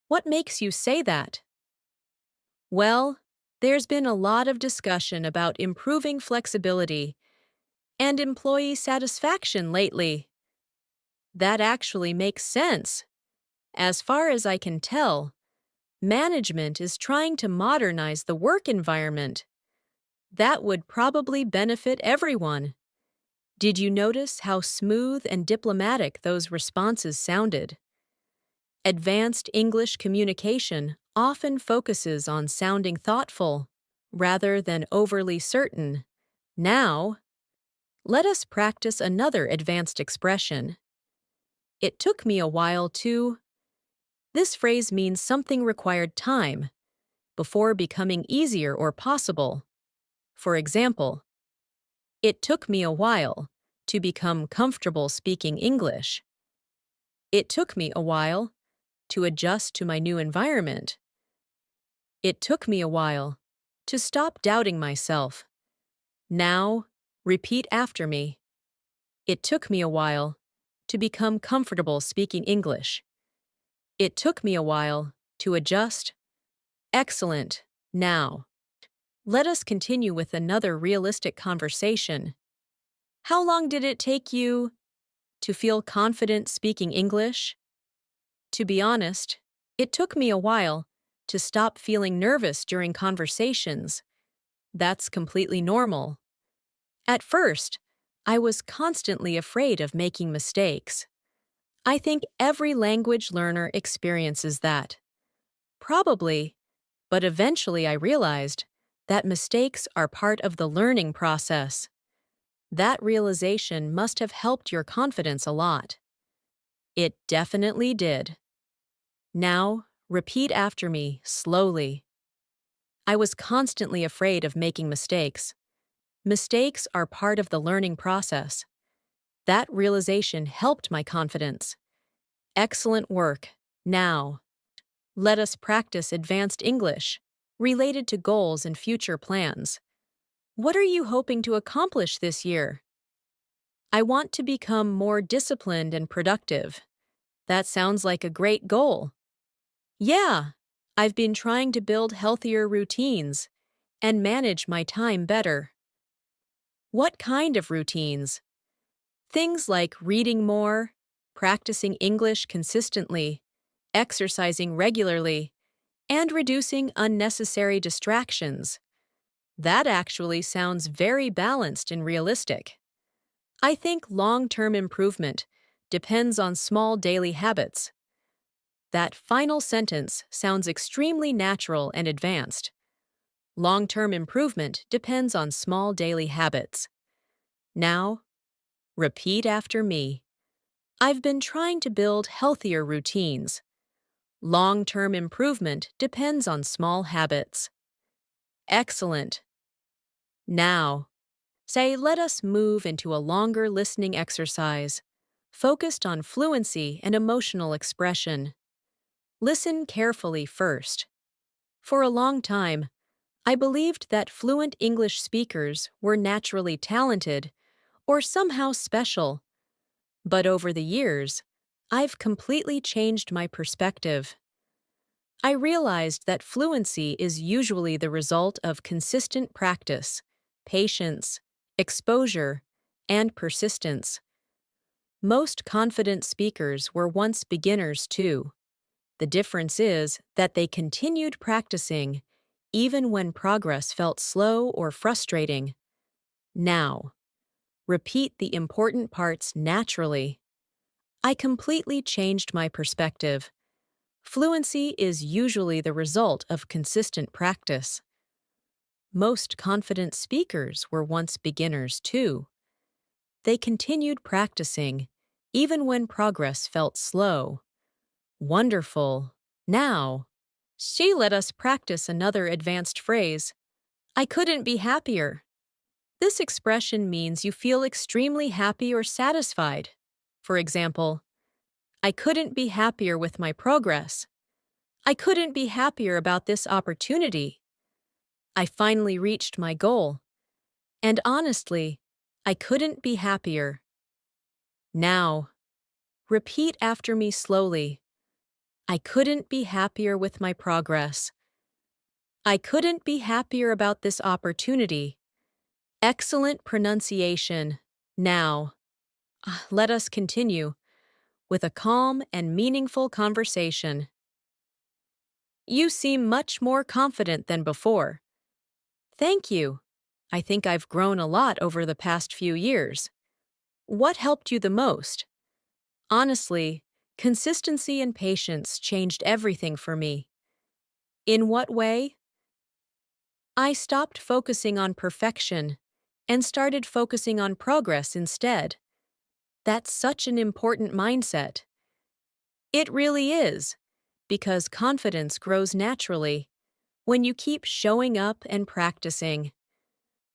What makes you say that? Well, there's been a lot of discussion about improving flexibility and employee satisfaction lately. That actually makes sense. As far as I can tell, management is trying to modernize the work environment. That would probably benefit everyone. Did you notice how smooth and diplomatic those responses sounded? Advanced English communication often focuses on sounding thoughtful rather than overly certain. Now, let us practice another advanced expression. It took me a while to. This phrase means something required time before becoming easier or possible. For example, it took me a while to become comfortable speaking English. It took me a while to adjust to my new environment. It took me a while to stop doubting myself. Now, repeat after me. It took me a while to become comfortable speaking English. It took me a while to adjust. Excellent. Now, let us continue with another realistic conversation. How long did it take you to feel confident speaking English? To be honest, it took me a while to stop feeling nervous during conversations. That's completely normal. At first, I was constantly afraid of making mistakes. I think every language learner experiences that. Probably, but eventually I realized that mistakes are part of the learning process. That realization must have helped your confidence a lot. It definitely did. Now, repeat after me, slowly. I was constantly afraid of making mistakes. Mistakes are part of the learning process. That realization helped my confidence. Excellent work. Now, let us practice advanced English, related to goals and future plans. What are you hoping to accomplish this year? I want to become more disciplined and productive. That sounds like a great goal. Yeah, I've been trying to build healthier routines and manage my time better. What kind of routines? Things like reading more, practicing English consistently, exercising regularly, and reducing unnecessary distractions. That actually sounds very balanced and realistic. I think long-term improvement depends on small daily habits. That final sentence sounds extremely natural and advanced. Long-term improvement depends on small daily habits. Now, repeat after me. I've been trying to build healthier routines. Long-term improvement depends on small habits. Excellent. Now, say, let us move into a longer listening exercise, focused on fluency and emotional expression. Listen carefully first. For a long time, I believed that fluent English speakers were naturally talented or somehow special. But over the years, I've completely changed my perspective. I realized that fluency is usually the result of consistent practice, patience, exposure, and persistence. Most confident speakers were once beginners too. The difference is that they continued practicing, even when progress felt slow or frustrating. Now, repeat the important parts naturally. I completely changed my perspective. Fluency is usually the result of consistent practice. Most confident speakers were once beginners too. They continued practicing, even when progress felt slow. Wonderful. Now, she let us practice another advanced phrase. I couldn't be happier. This expression means you feel extremely happy or satisfied. For example, I couldn't be happier with my progress. I couldn't be happier about this opportunity. I finally reached my goal. And honestly, I couldn't be happier. Now, repeat after me slowly. I couldn't be happier with my progress. I couldn't be happier about this opportunity. Excellent pronunciation. Now, let us continue with a calm and meaningful conversation. You seem much more confident than before. Thank you. I think I've grown a lot over the past few years. What helped you the most? Honestly, consistency and patience changed everything for me. In what way? I stopped focusing on perfection and started focusing on progress instead. That's such an important mindset. It really is, because confidence grows naturally when you keep showing up and practicing.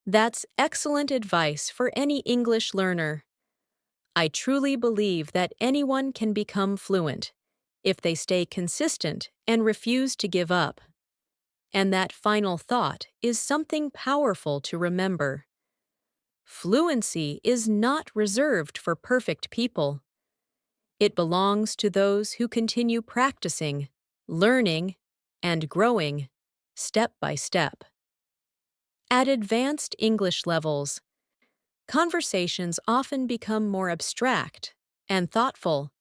That's excellent advice for any English learner. I truly believe that anyone can become fluent if they stay consistent and refuse to give up. And that final thought is something powerful to remember. Fluency is not reserved for perfect people. It belongs to those who continue practicing, learning, and growing, step by step. At advanced English levels, conversations often become more abstract and thoughtful.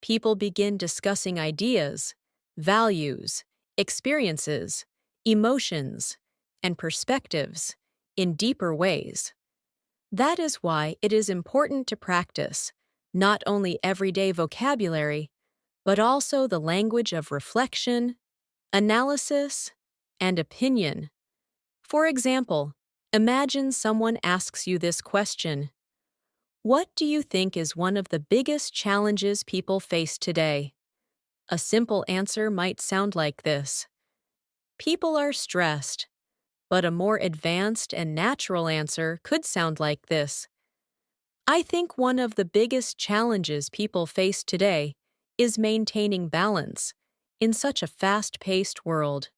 People begin discussing ideas, values, experiences, emotions, and perspectives in deeper ways. That is why it is important to practice not only everyday vocabulary, but also the language of reflection, analysis, and opinion. For example, imagine someone asks you this question: what do you think is one of the biggest challenges people face today? A simple answer might sound like this: people are stressed. But a more advanced and natural answer could sound like this: I think one of the biggest challenges people face today is maintaining balance in such a fast-paced world.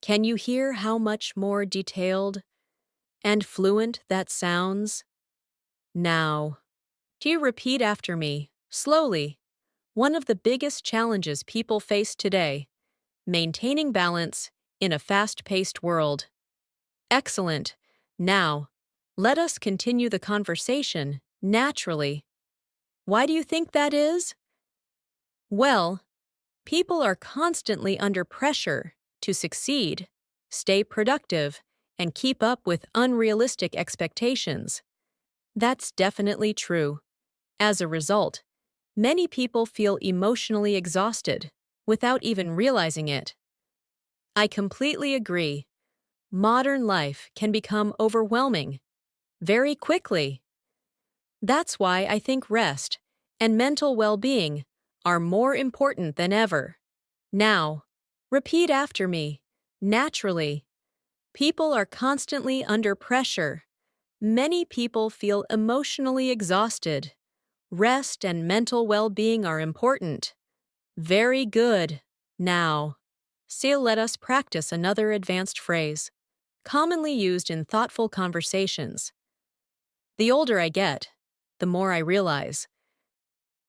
Can you hear how much more detailed and fluent that sounds? Now, do you repeat after me, slowly? One of the biggest challenges people face today: maintaining balance in a fast-paced world. Excellent. Now, let us continue the conversation naturally. Why do you think that is? Well, people are constantly under pressure to succeed, stay productive, and keep up with unrealistic expectations. That's definitely true. As a result, many people feel emotionally exhausted without even realizing it. I completely agree. Modern life can become overwhelming very quickly. That's why I think rest and mental well-being are more important than ever. Now, repeat after me, naturally. People are constantly under pressure. Many people feel emotionally exhausted. Rest and mental well-being are important. Very good. Now, let us practice another advanced phrase, commonly used in thoughtful conversations. The older I get, the more I realize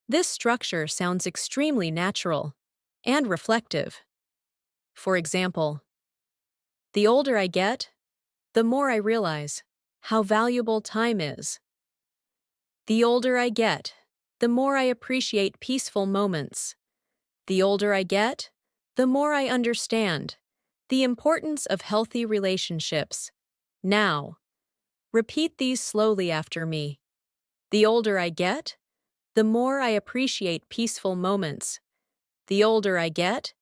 This structure sounds extremely natural and reflective. For example, the older I get, the more I realize how valuable time is. The older I get, the more I appreciate peaceful moments. The older I get, the more I understand the importance of healthy relationships. Now, repeat these slowly after me. The older I get, the more I appreciate peaceful moments. The older I get,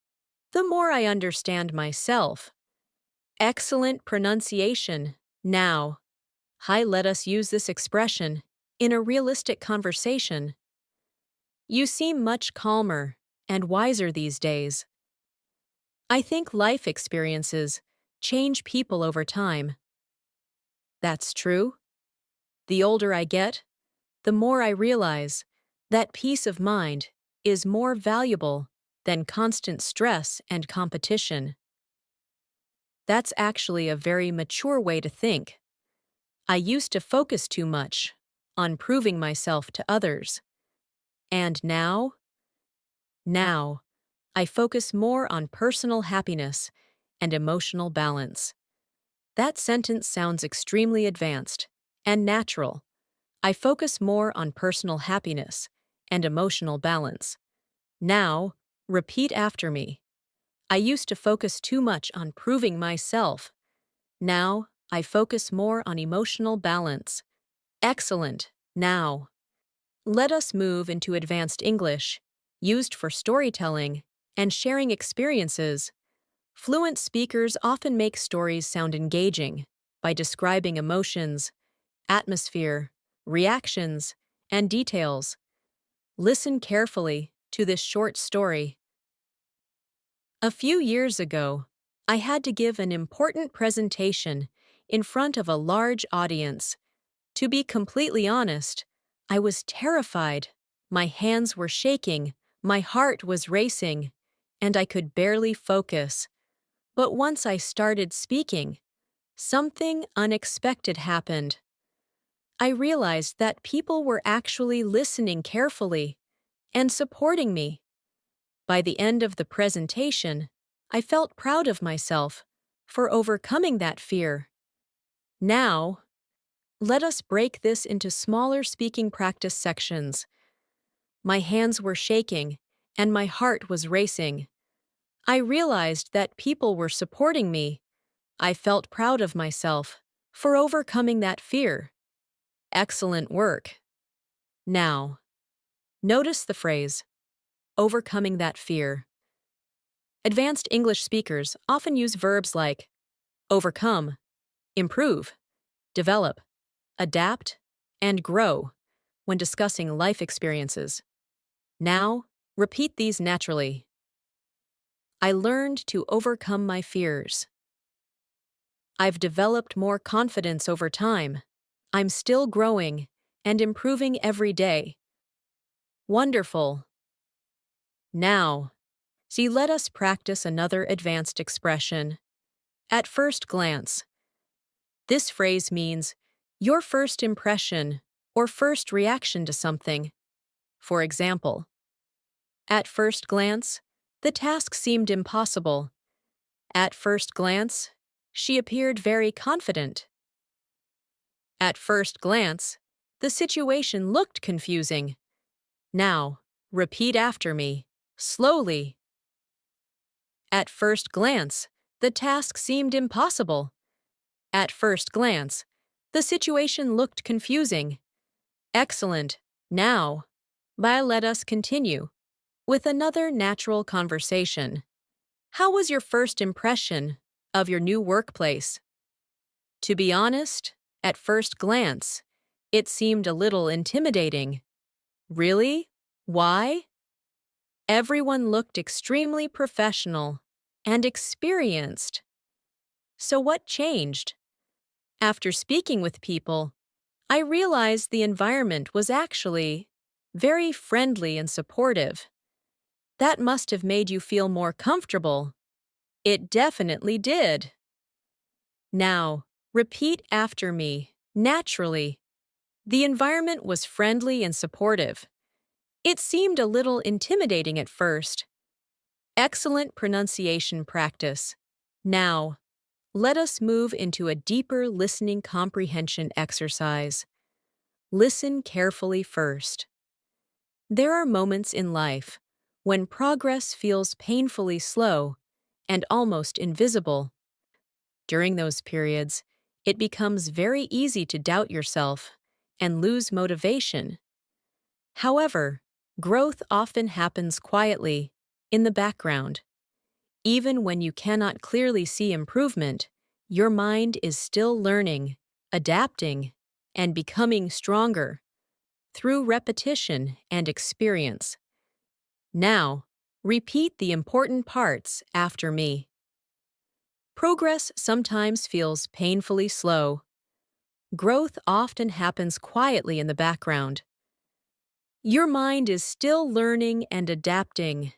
the more I understand myself. Excellent pronunciation. Now, let us use this expression in a realistic conversation. You seem much calmer and wiser these days. I think life experiences change people over time. That's true. The older I get, the more I realize that peace of mind is more valuable than constant stress and competition. That's actually a very mature way to think. I used to focus too much on proving myself to others. And now, I focus more on personal happiness and emotional balance. That sentence sounds extremely advanced and natural. I focus more on personal happiness and emotional balance. Now, repeat after me. I used to focus too much on proving myself. Now, I focus more on emotional balance. Excellent. Now, let us move into advanced English, used for storytelling and sharing experiences. Fluent speakers often make stories sound engaging by describing emotions, atmosphere, reactions, and details. Listen carefully to this short story. A few years ago, I had to give an important presentation in front of a large audience. To be completely honest, I was terrified. My hands were shaking, my heart was racing, and I could barely focus. But once I started speaking, something unexpected happened. I realized that people were actually listening carefully and supporting me. By the end of the presentation, I felt proud of myself for overcoming that fear. Now, let us break this into smaller speaking practice sections. My hands were shaking, and my heart was racing. I realized that people were supporting me. I felt proud of myself for overcoming that fear. Excellent work. Now, notice the phrase, overcoming that fear. Advanced English speakers often use verbs like overcome, improve, develop, adapt, and grow when discussing life experiences. Now, repeat these naturally. I learned to overcome my fears. I've developed more confidence over time. I'm still growing and improving every day. Wonderful. Now, let us practice another advanced expression. At first glance. This phrase means your first impression or first reaction to something. For example, at first glance, the task seemed impossible. At first glance, she appeared very confident. At first glance, the situation looked confusing. Now, repeat after me, slowly. At first glance, the task seemed impossible. At first glance, the situation looked confusing. Excellent. Now, let us continue with another natural conversation. How was your first impression of your new workplace? To be honest, at first glance, it seemed a little intimidating. Really? Why? Everyone looked extremely professional and experienced. So what changed? After speaking with people, I realized the environment was actually very friendly and supportive. That must have made you feel more comfortable. It definitely did. Now, repeat after me, naturally. The environment was friendly and supportive. It seemed a little intimidating at first. Excellent pronunciation practice. Now, let us move into a deeper listening comprehension exercise. Listen carefully first. There are moments in life when progress feels painfully slow and almost invisible. During those periods, it becomes very easy to doubt yourself and lose motivation. However, growth often happens quietly, in the background. Even when you cannot clearly see improvement, your mind is still learning, adapting, and becoming stronger through repetition and experience. Now, repeat the important parts after me. Progress sometimes feels painfully slow. Growth often happens quietly in the background. Your mind is still learning and adapting.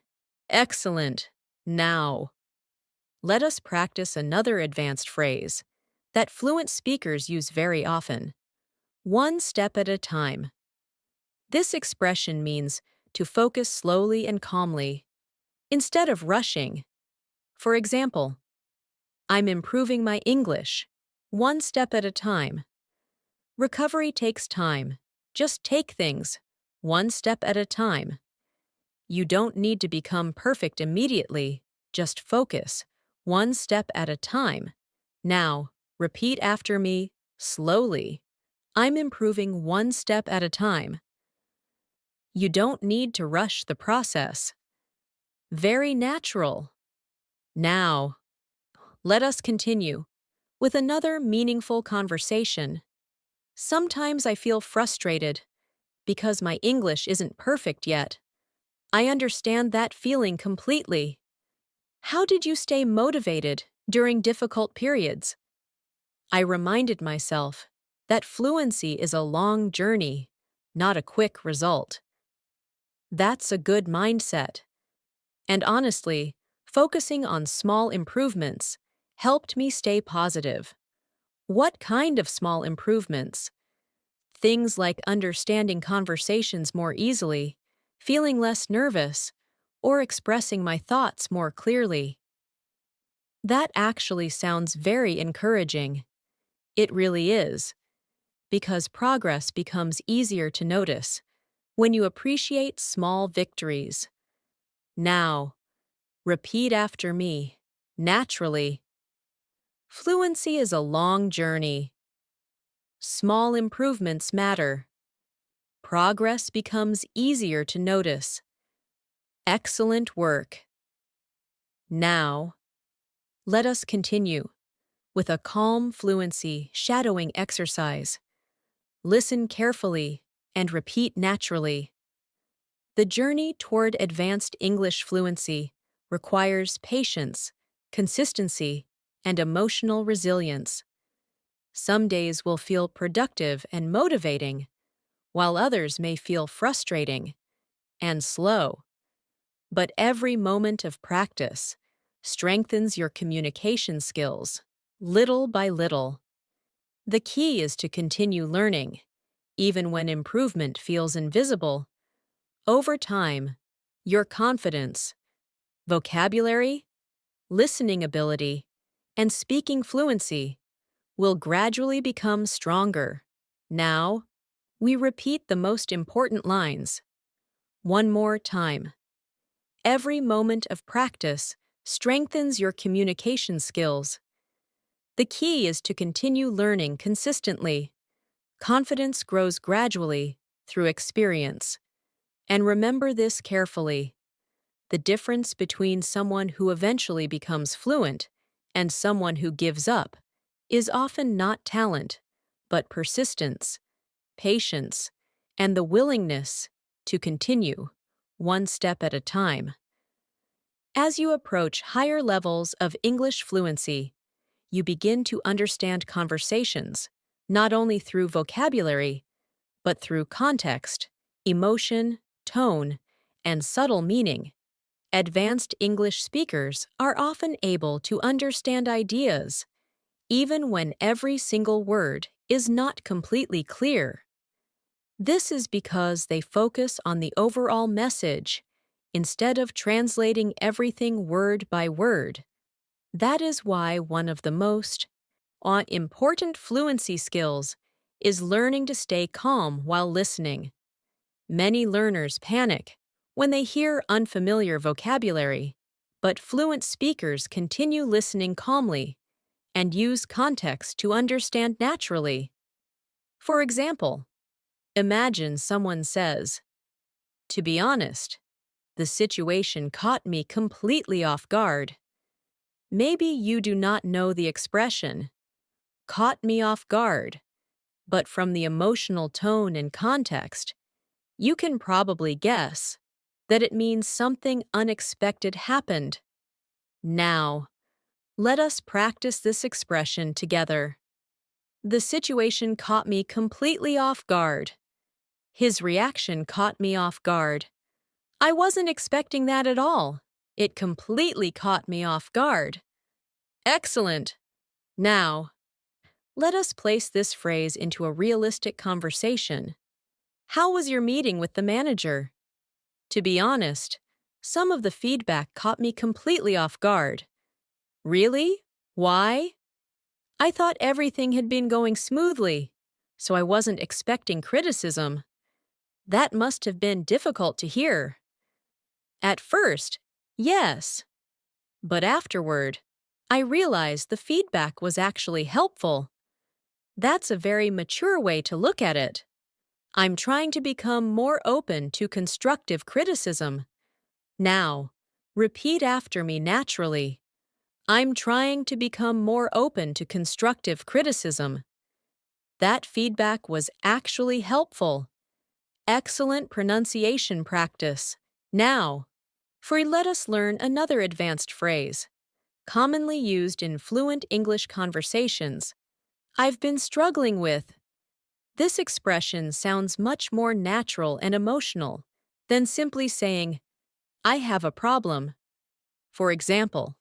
Excellent. Now, let us practice another advanced phrase that fluent speakers use very often. One step at a time. This expression means to focus slowly and calmly, instead of rushing. For example, I'm improving my English, one step at a time. Recovery takes time. Just take things, one step at a time. You don't need to become perfect immediately, just focus, one step at a time. Now, repeat after me, slowly. I'm improving one step at a time. You don't need to rush the process. Very natural. Now, let us continue with another meaningful conversation. Sometimes I feel frustrated because my English isn't perfect yet. I understand that feeling completely. How did you stay motivated during difficult periods? I reminded myself that fluency is a long journey, not a quick result. That's a good mindset. And honestly, focusing on small improvements helped me stay positive. What kind of small improvements? Things like understanding conversations more easily, feeling less nervous, or expressing my thoughts more clearly. That actually sounds very encouraging. It really is, because progress becomes easier to notice when you appreciate small victories. Now, repeat after me, naturally. Fluency is a long journey. Small improvements matter. Progress becomes easier to notice. Excellent work. Now, let us continue with a calm fluency shadowing exercise. Listen carefully and repeat naturally. The journey toward advanced English fluency requires patience, consistency, and emotional resilience. Some days will feel productive and motivating, while others may feel frustrating and slow. But every moment of practice strengthens your communication skills, little by little. The key is to continue learning, even when improvement feels invisible. Over time, your confidence, vocabulary, listening ability, and speaking fluency will gradually become stronger. Now, we repeat the most important lines. One more time. Every moment of practice strengthens your communication skills. The key is to continue learning consistently. Confidence grows gradually through experience. And remember this carefully. The difference between someone who eventually becomes fluent and someone who gives up is often not talent, but persistence, patience, and the willingness to continue, one step at a time. As you approach higher levels of English fluency, you begin to understand conversations, not only through vocabulary, but through context, emotion, tone, and subtle meaning. Advanced English speakers are often able to understand ideas, even when every single word is not completely clear. This is because they focus on the overall message instead of translating everything word by word. That is why one of the most important fluency skills is learning to stay calm while listening. Many learners panic when they hear unfamiliar vocabulary, but fluent speakers continue listening calmly and use context to understand naturally. For example, imagine someone says, "To be honest, the situation caught me completely off guard." Maybe you do not know the expression, "caught me off guard," but from the emotional tone and context, you can probably guess that it means something unexpected happened. Now, let us practice this expression together. The situation caught me completely off guard. His reaction caught me off guard. I wasn't expecting that at all. It completely caught me off guard. Excellent. Now, let us place this phrase into a realistic conversation. How was your meeting with the manager? To be honest, some of the feedback caught me completely off guard. Really? Why? I thought everything had been going smoothly, so I wasn't expecting criticism. That must have been difficult to hear. At first, yes. But afterward, I realized the feedback was actually helpful. That's a very mature way to look at it. I'm trying to become more open to constructive criticism. Now, repeat after me naturally. I'm trying to become more open to constructive criticism. That feedback was actually helpful. Excellent pronunciation practice. Now, let us learn another advanced phrase, commonly used in fluent English conversations. I've been struggling with. This expression sounds much more natural and emotional than simply saying, I have a problem. For example,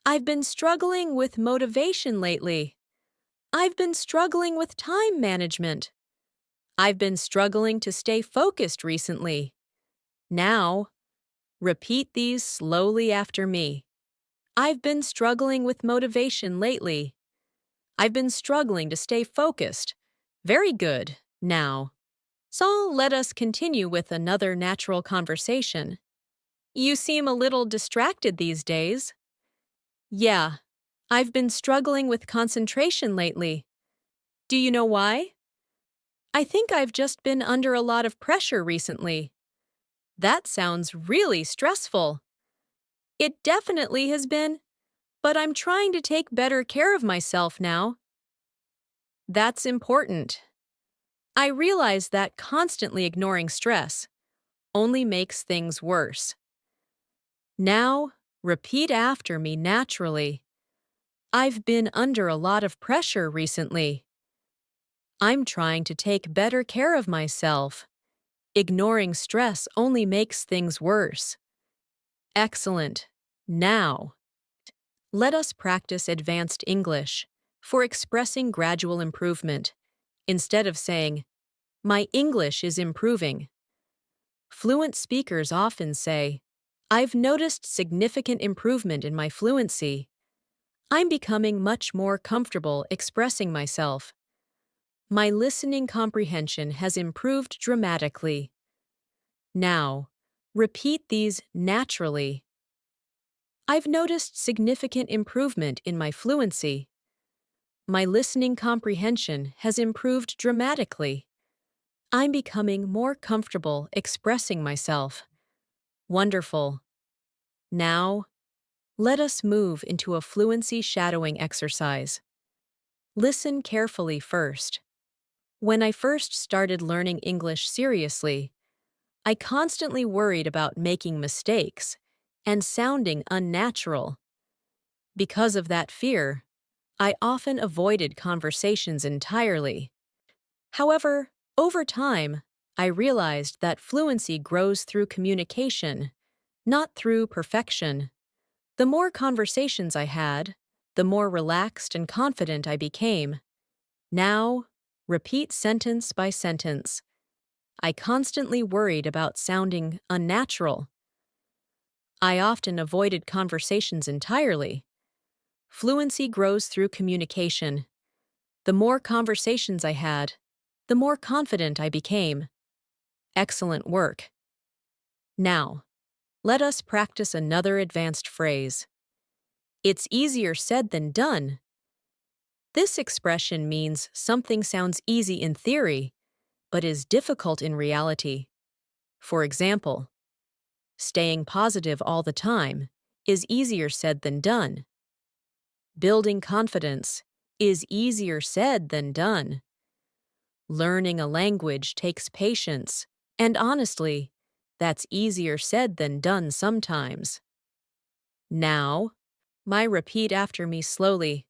I've been struggling with motivation lately. I've been struggling with time management. I've been struggling to stay focused recently. Now, repeat these slowly after me. I've been struggling with motivation lately. I've been struggling to stay focused. Very good. Now, so let us continue with another natural conversation. You seem a little distracted these days. Yeah, I've been struggling with concentration lately. Do you know why? I think I've just been under a lot of pressure recently. That sounds really stressful. It definitely has been, but I'm trying to take better care of myself now. That's important. I realize that constantly ignoring stress only makes things worse. Now, repeat after me naturally. I've been under a lot of pressure recently. I'm trying to take better care of myself. Ignoring stress only makes things worse. Excellent. Now, let us practice advanced English for expressing gradual improvement. Instead of saying, my English is improving. Fluent speakers often say, I've noticed significant improvement in my fluency. I'm becoming much more comfortable expressing myself. My listening comprehension has improved dramatically. Now, repeat these naturally. I've noticed significant improvement in my fluency. My listening comprehension has improved dramatically. I'm becoming more comfortable expressing myself. Wonderful. Now, let us move into a fluency shadowing exercise. Listen carefully first. When I first started learning English seriously, I constantly worried about making mistakes and sounding unnatural. Because of that fear, I often avoided conversations entirely. However, over time, I realized that fluency grows through communication, not through perfection. The more conversations I had, the more relaxed and confident I became. Now, repeat sentence by sentence. I constantly worried about sounding unnatural. I often avoided conversations entirely. Fluency grows through communication. The more conversations I had, the more confident I became. Excellent work. Now, let us practice another advanced phrase. It's easier said than done. This expression means something sounds easy in theory, but is difficult in reality. For example, staying positive all the time is easier said than done. Building confidence is easier said than done. Learning a language takes patience, and honestly, that's easier said than done sometimes. Now, repeat after me slowly.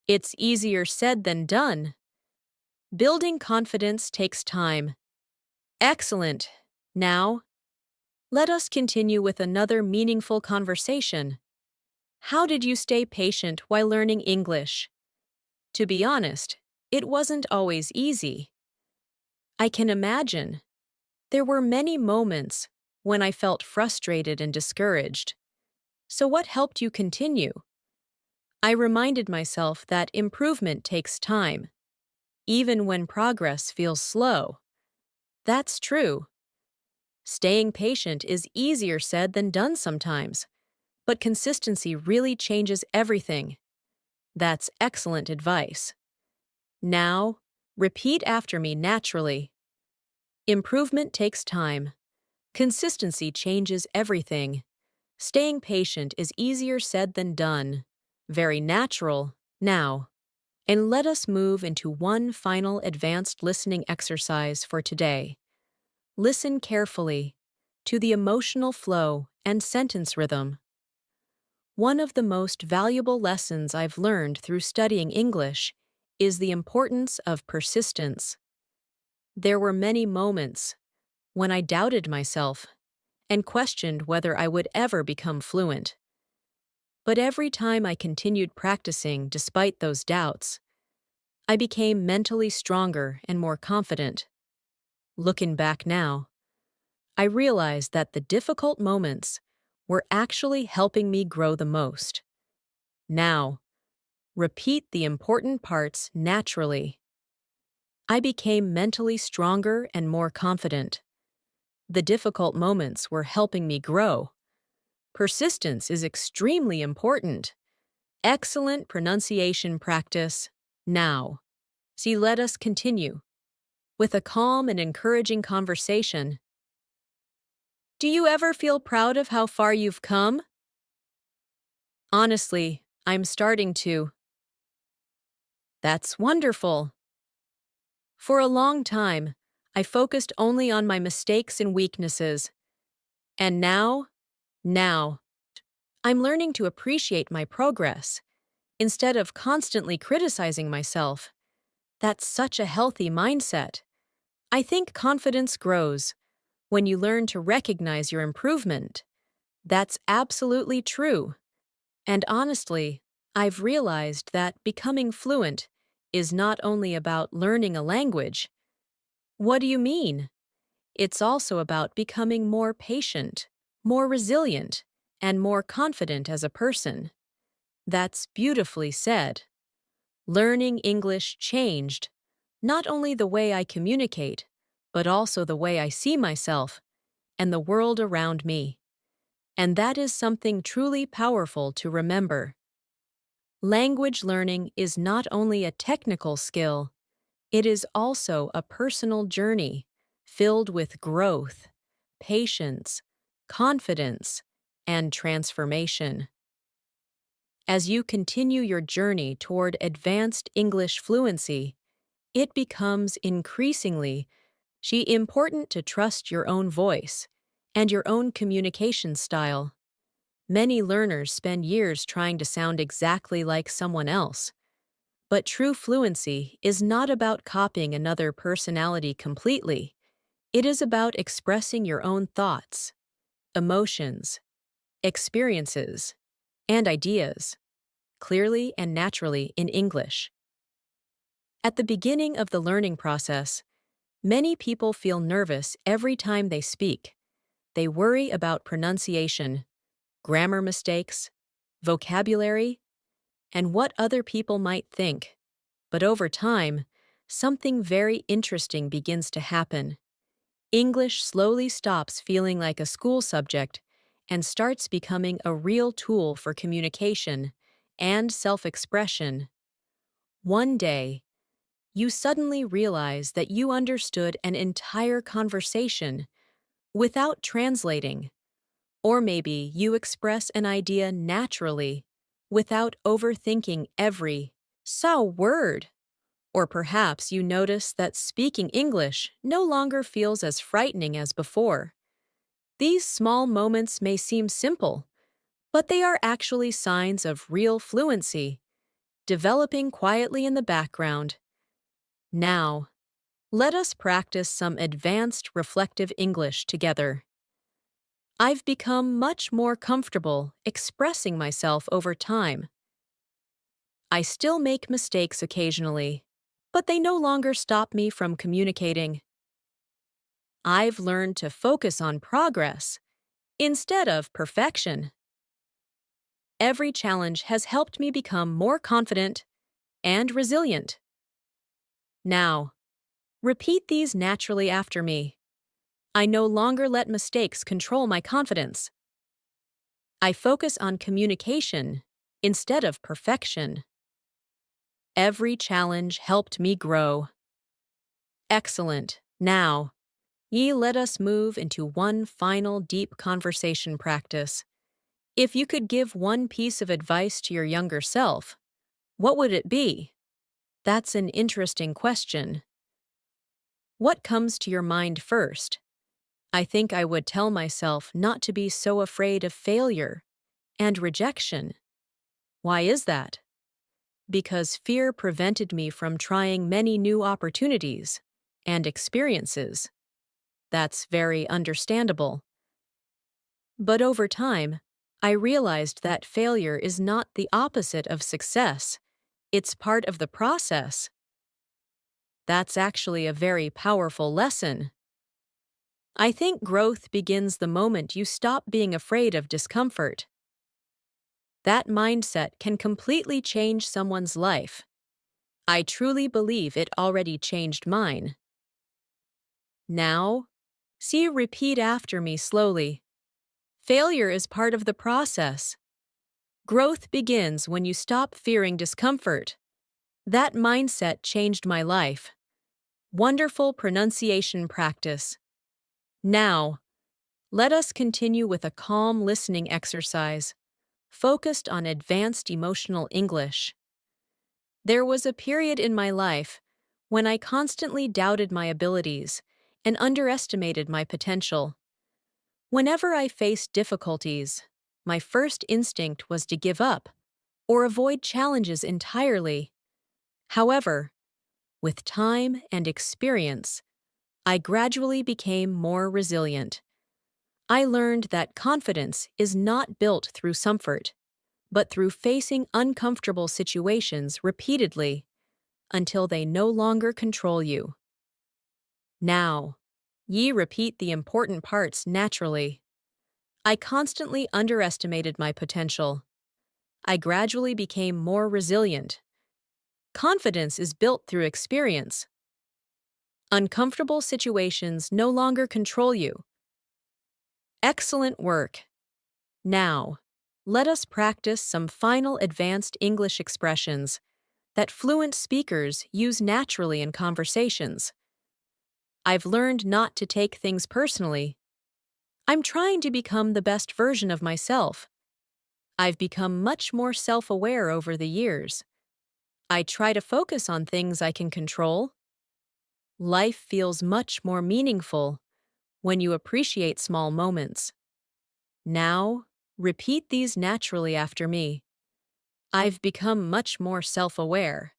It's easier said than done. Building confidence takes time. Excellent. Now, let us continue with another meaningful conversation. How did you stay patient while learning English? To be honest, it wasn't always easy. I can imagine. There were many moments when I felt frustrated and discouraged. So what helped you continue? I reminded myself that improvement takes time, even when progress feels slow. That's true. Staying patient is easier said than done sometimes, but consistency really changes everything. That's excellent advice. Now, repeat after me naturally. Improvement takes time. Consistency changes everything. Staying patient is easier said than done. Very natural. Now, and let us move into one final advanced listening exercise for today. Listen carefully to the emotional flow and sentence rhythm. One of the most valuable lessons I've learned through studying English is the importance of persistence. There were many moments when I doubted myself and questioned whether I would ever become fluent. But every time I continued practicing despite those doubts, I became mentally stronger and more confident. Looking back now, I realized that the difficult moments were actually helping me grow the most. Now, repeat the important parts naturally. I became mentally stronger and more confident. The difficult moments were helping me grow. Persistence is extremely important. Excellent pronunciation practice. Now, let us continue with a calm and encouraging conversation. Do you ever feel proud of how far you've come? Honestly, I'm starting to. That's wonderful. For a long time, I focused only on my mistakes and weaknesses. And now, I'm learning to appreciate my progress instead of constantly criticizing myself. That's such a healthy mindset. I think confidence grows when you learn to recognize your improvement. That's absolutely true. And honestly, I've realized that becoming fluent is not only about learning a language. What do you mean? It's also about becoming more patient, more resilient, and more confident as a person. That's beautifully said. Learning English changed not only the way I communicate, but also the way I see myself and the world around me. And that is something truly powerful to remember. Language learning is not only a technical skill, it is also a personal journey filled with growth, patience, confidence, and transformation. As you continue your journey toward advanced English fluency, it becomes increasingly important to trust your own voice and your own communication style. Many learners spend years trying to sound exactly like someone else. But true fluency is not about copying another personality completely. It is about expressing your own thoughts, emotions, experiences, and ideas clearly and naturally in English. At the beginning of the learning process, Many people feel nervous every time they speak. They worry about pronunciation, grammar mistakes, vocabulary, and what other people might think. But over time, something very interesting begins to happen. English slowly stops feeling like a school subject and starts becoming a real tool for communication and self-expression. One day, you suddenly realize that you understood an entire conversation without translating, or maybe you express an idea naturally without overthinking every so word. Or perhaps you notice that speaking English no longer feels as frightening as before. These small moments may seem simple, but they are actually signs of real fluency, developing quietly in the background. Now, let us practice some advanced reflective English together. I've become much more comfortable expressing myself over time. I still make mistakes occasionally, but they no longer stop me from communicating. I've learned to focus on progress instead of perfection. Every challenge has helped me become more confident and resilient. Now, repeat these naturally after me. I no longer let mistakes control my confidence. I focus on communication instead of perfection. Every challenge helped me grow. Excellent. Now, let us move into one final deep conversation practice. If you could give one piece of advice to your younger self, what would it be? That's an interesting question. What comes to your mind first? I think I would tell myself not to be so afraid of failure and rejection. Why is that? Because fear prevented me from trying many new opportunities and experiences. That's very understandable. But over time, I realized that failure is not the opposite of success. It's part of the process. That's actually a very powerful lesson. I think growth begins the moment you stop being afraid of discomfort. That mindset can completely change someone's life. I truly believe it already changed mine. Now, repeat after me slowly. Failure is part of the process. Growth begins when you stop fearing discomfort. That mindset changed my life. Wonderful pronunciation practice. Now, let us continue with a calm listening exercise, focused on advanced emotional English. There was a period in my life when I constantly doubted my abilities and underestimated my potential. Whenever I faced difficulties, my first instinct was to give up or avoid challenges entirely. However, with time and experience, I gradually became more resilient. I learned that confidence is not built through comfort, but through facing uncomfortable situations repeatedly until they no longer control you. Now, repeat the important parts naturally. I constantly underestimated my potential. I gradually became more resilient. Confidence is built through experience. Uncomfortable situations no longer control you. Excellent work. Now, let us practice some final advanced English expressions that fluent speakers use naturally in conversations. I've learned not to take things personally. I'm trying to become the best version of myself. I've become much more self-aware over the years. I try to focus on things I can control. Life feels much more meaningful when you appreciate small moments. Now, repeat these naturally after me. I've become much more self-aware.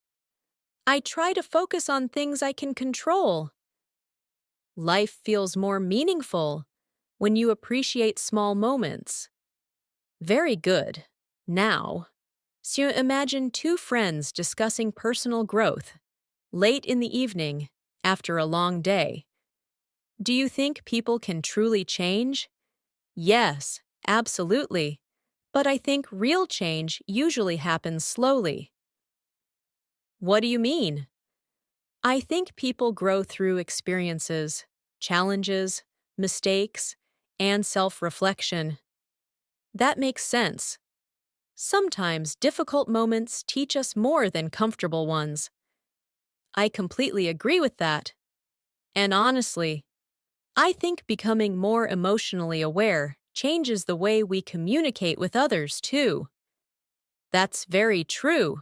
I try to focus on things I can control. Life feels more meaningful when you appreciate small moments. Very good. Now, imagine two friends discussing personal growth. Late in the evening, after a long day. Do you think people can truly change? Yes, absolutely. But I think real change usually happens slowly. What do you mean? I think people grow through experiences, challenges, mistakes, and self-reflection. That makes sense. Sometimes difficult moments teach us more than comfortable ones. I completely agree with that. And honestly, I think becoming more emotionally aware changes the way we communicate with others, too. That's very true.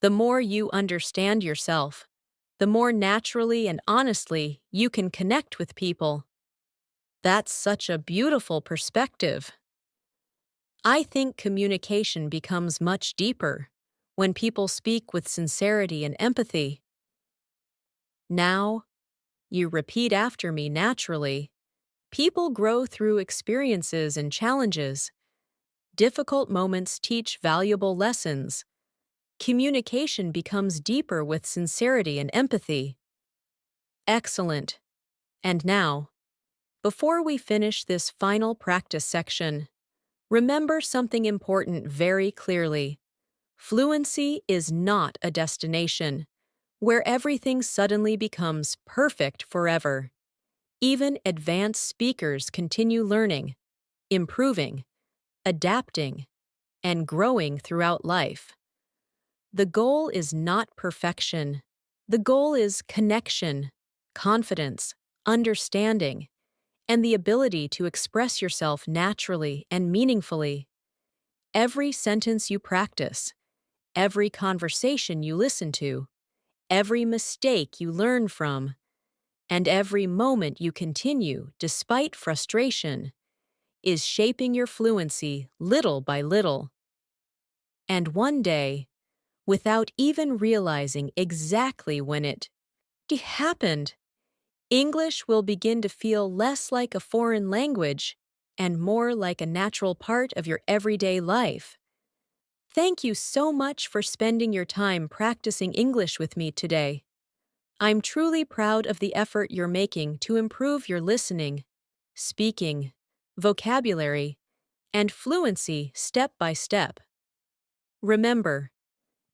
The more you understand yourself, the more naturally and honestly you can connect with people. That's such a beautiful perspective. I think communication becomes much deeper when people speak with sincerity and empathy. Now, you repeat after me naturally. People grow through experiences and challenges. Difficult moments teach valuable lessons. Communication becomes deeper with sincerity and empathy. Excellent. And now, before we finish this final practice section, remember something important very clearly. Fluency is not a destination where everything suddenly becomes perfect forever. Even advanced speakers continue learning, improving, adapting, and growing throughout life. The goal is not perfection. The goal is connection, confidence, understanding, and the ability to express yourself naturally and meaningfully. Every sentence you practice, every conversation you listen to, every mistake you learn from, and every moment you continue despite frustration is shaping your fluency little by little. And one day, without even realizing exactly when it happened, English will begin to feel less like a foreign language and more like a natural part of your everyday life. Thank you so much for spending your time practicing English with me today. I'm truly proud of the effort you're making to improve your listening, speaking, vocabulary, and fluency step by step. Remember,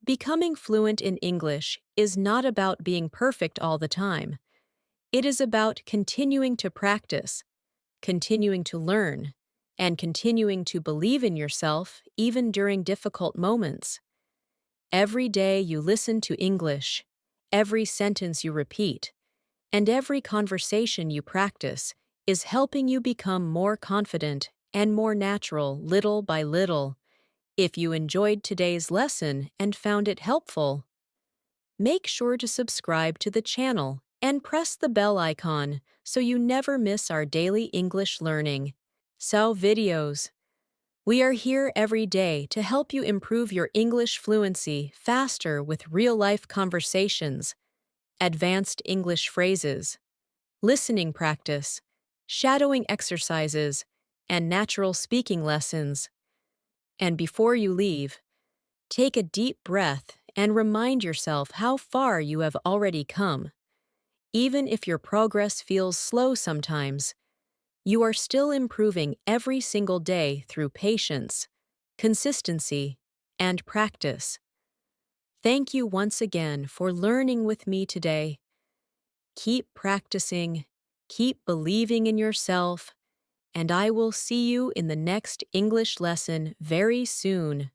becoming fluent in English is not about being perfect all the time. It is about continuing to practice, continuing to learn, and continuing to believe in yourself even during difficult moments. Every day you listen to English, every sentence you repeat, and every conversation you practice is helping you become more confident and more natural little by little. If you enjoyed today's lesson and found it helpful, make sure to subscribe to the channel and press the bell icon so you never miss our daily English learning. So videos. We are here every day to help you improve your English fluency faster with real-life conversations, advanced English phrases, listening practice, shadowing exercises, and natural speaking lessons. And before you leave, take a deep breath and remind yourself how far you have already come. Even if your progress feels slow sometimes, you are still improving every single day through patience, consistency, and practice. Thank you once again for learning with me today. Keep practicing, keep believing in yourself, and I will see you in the next English lesson very soon.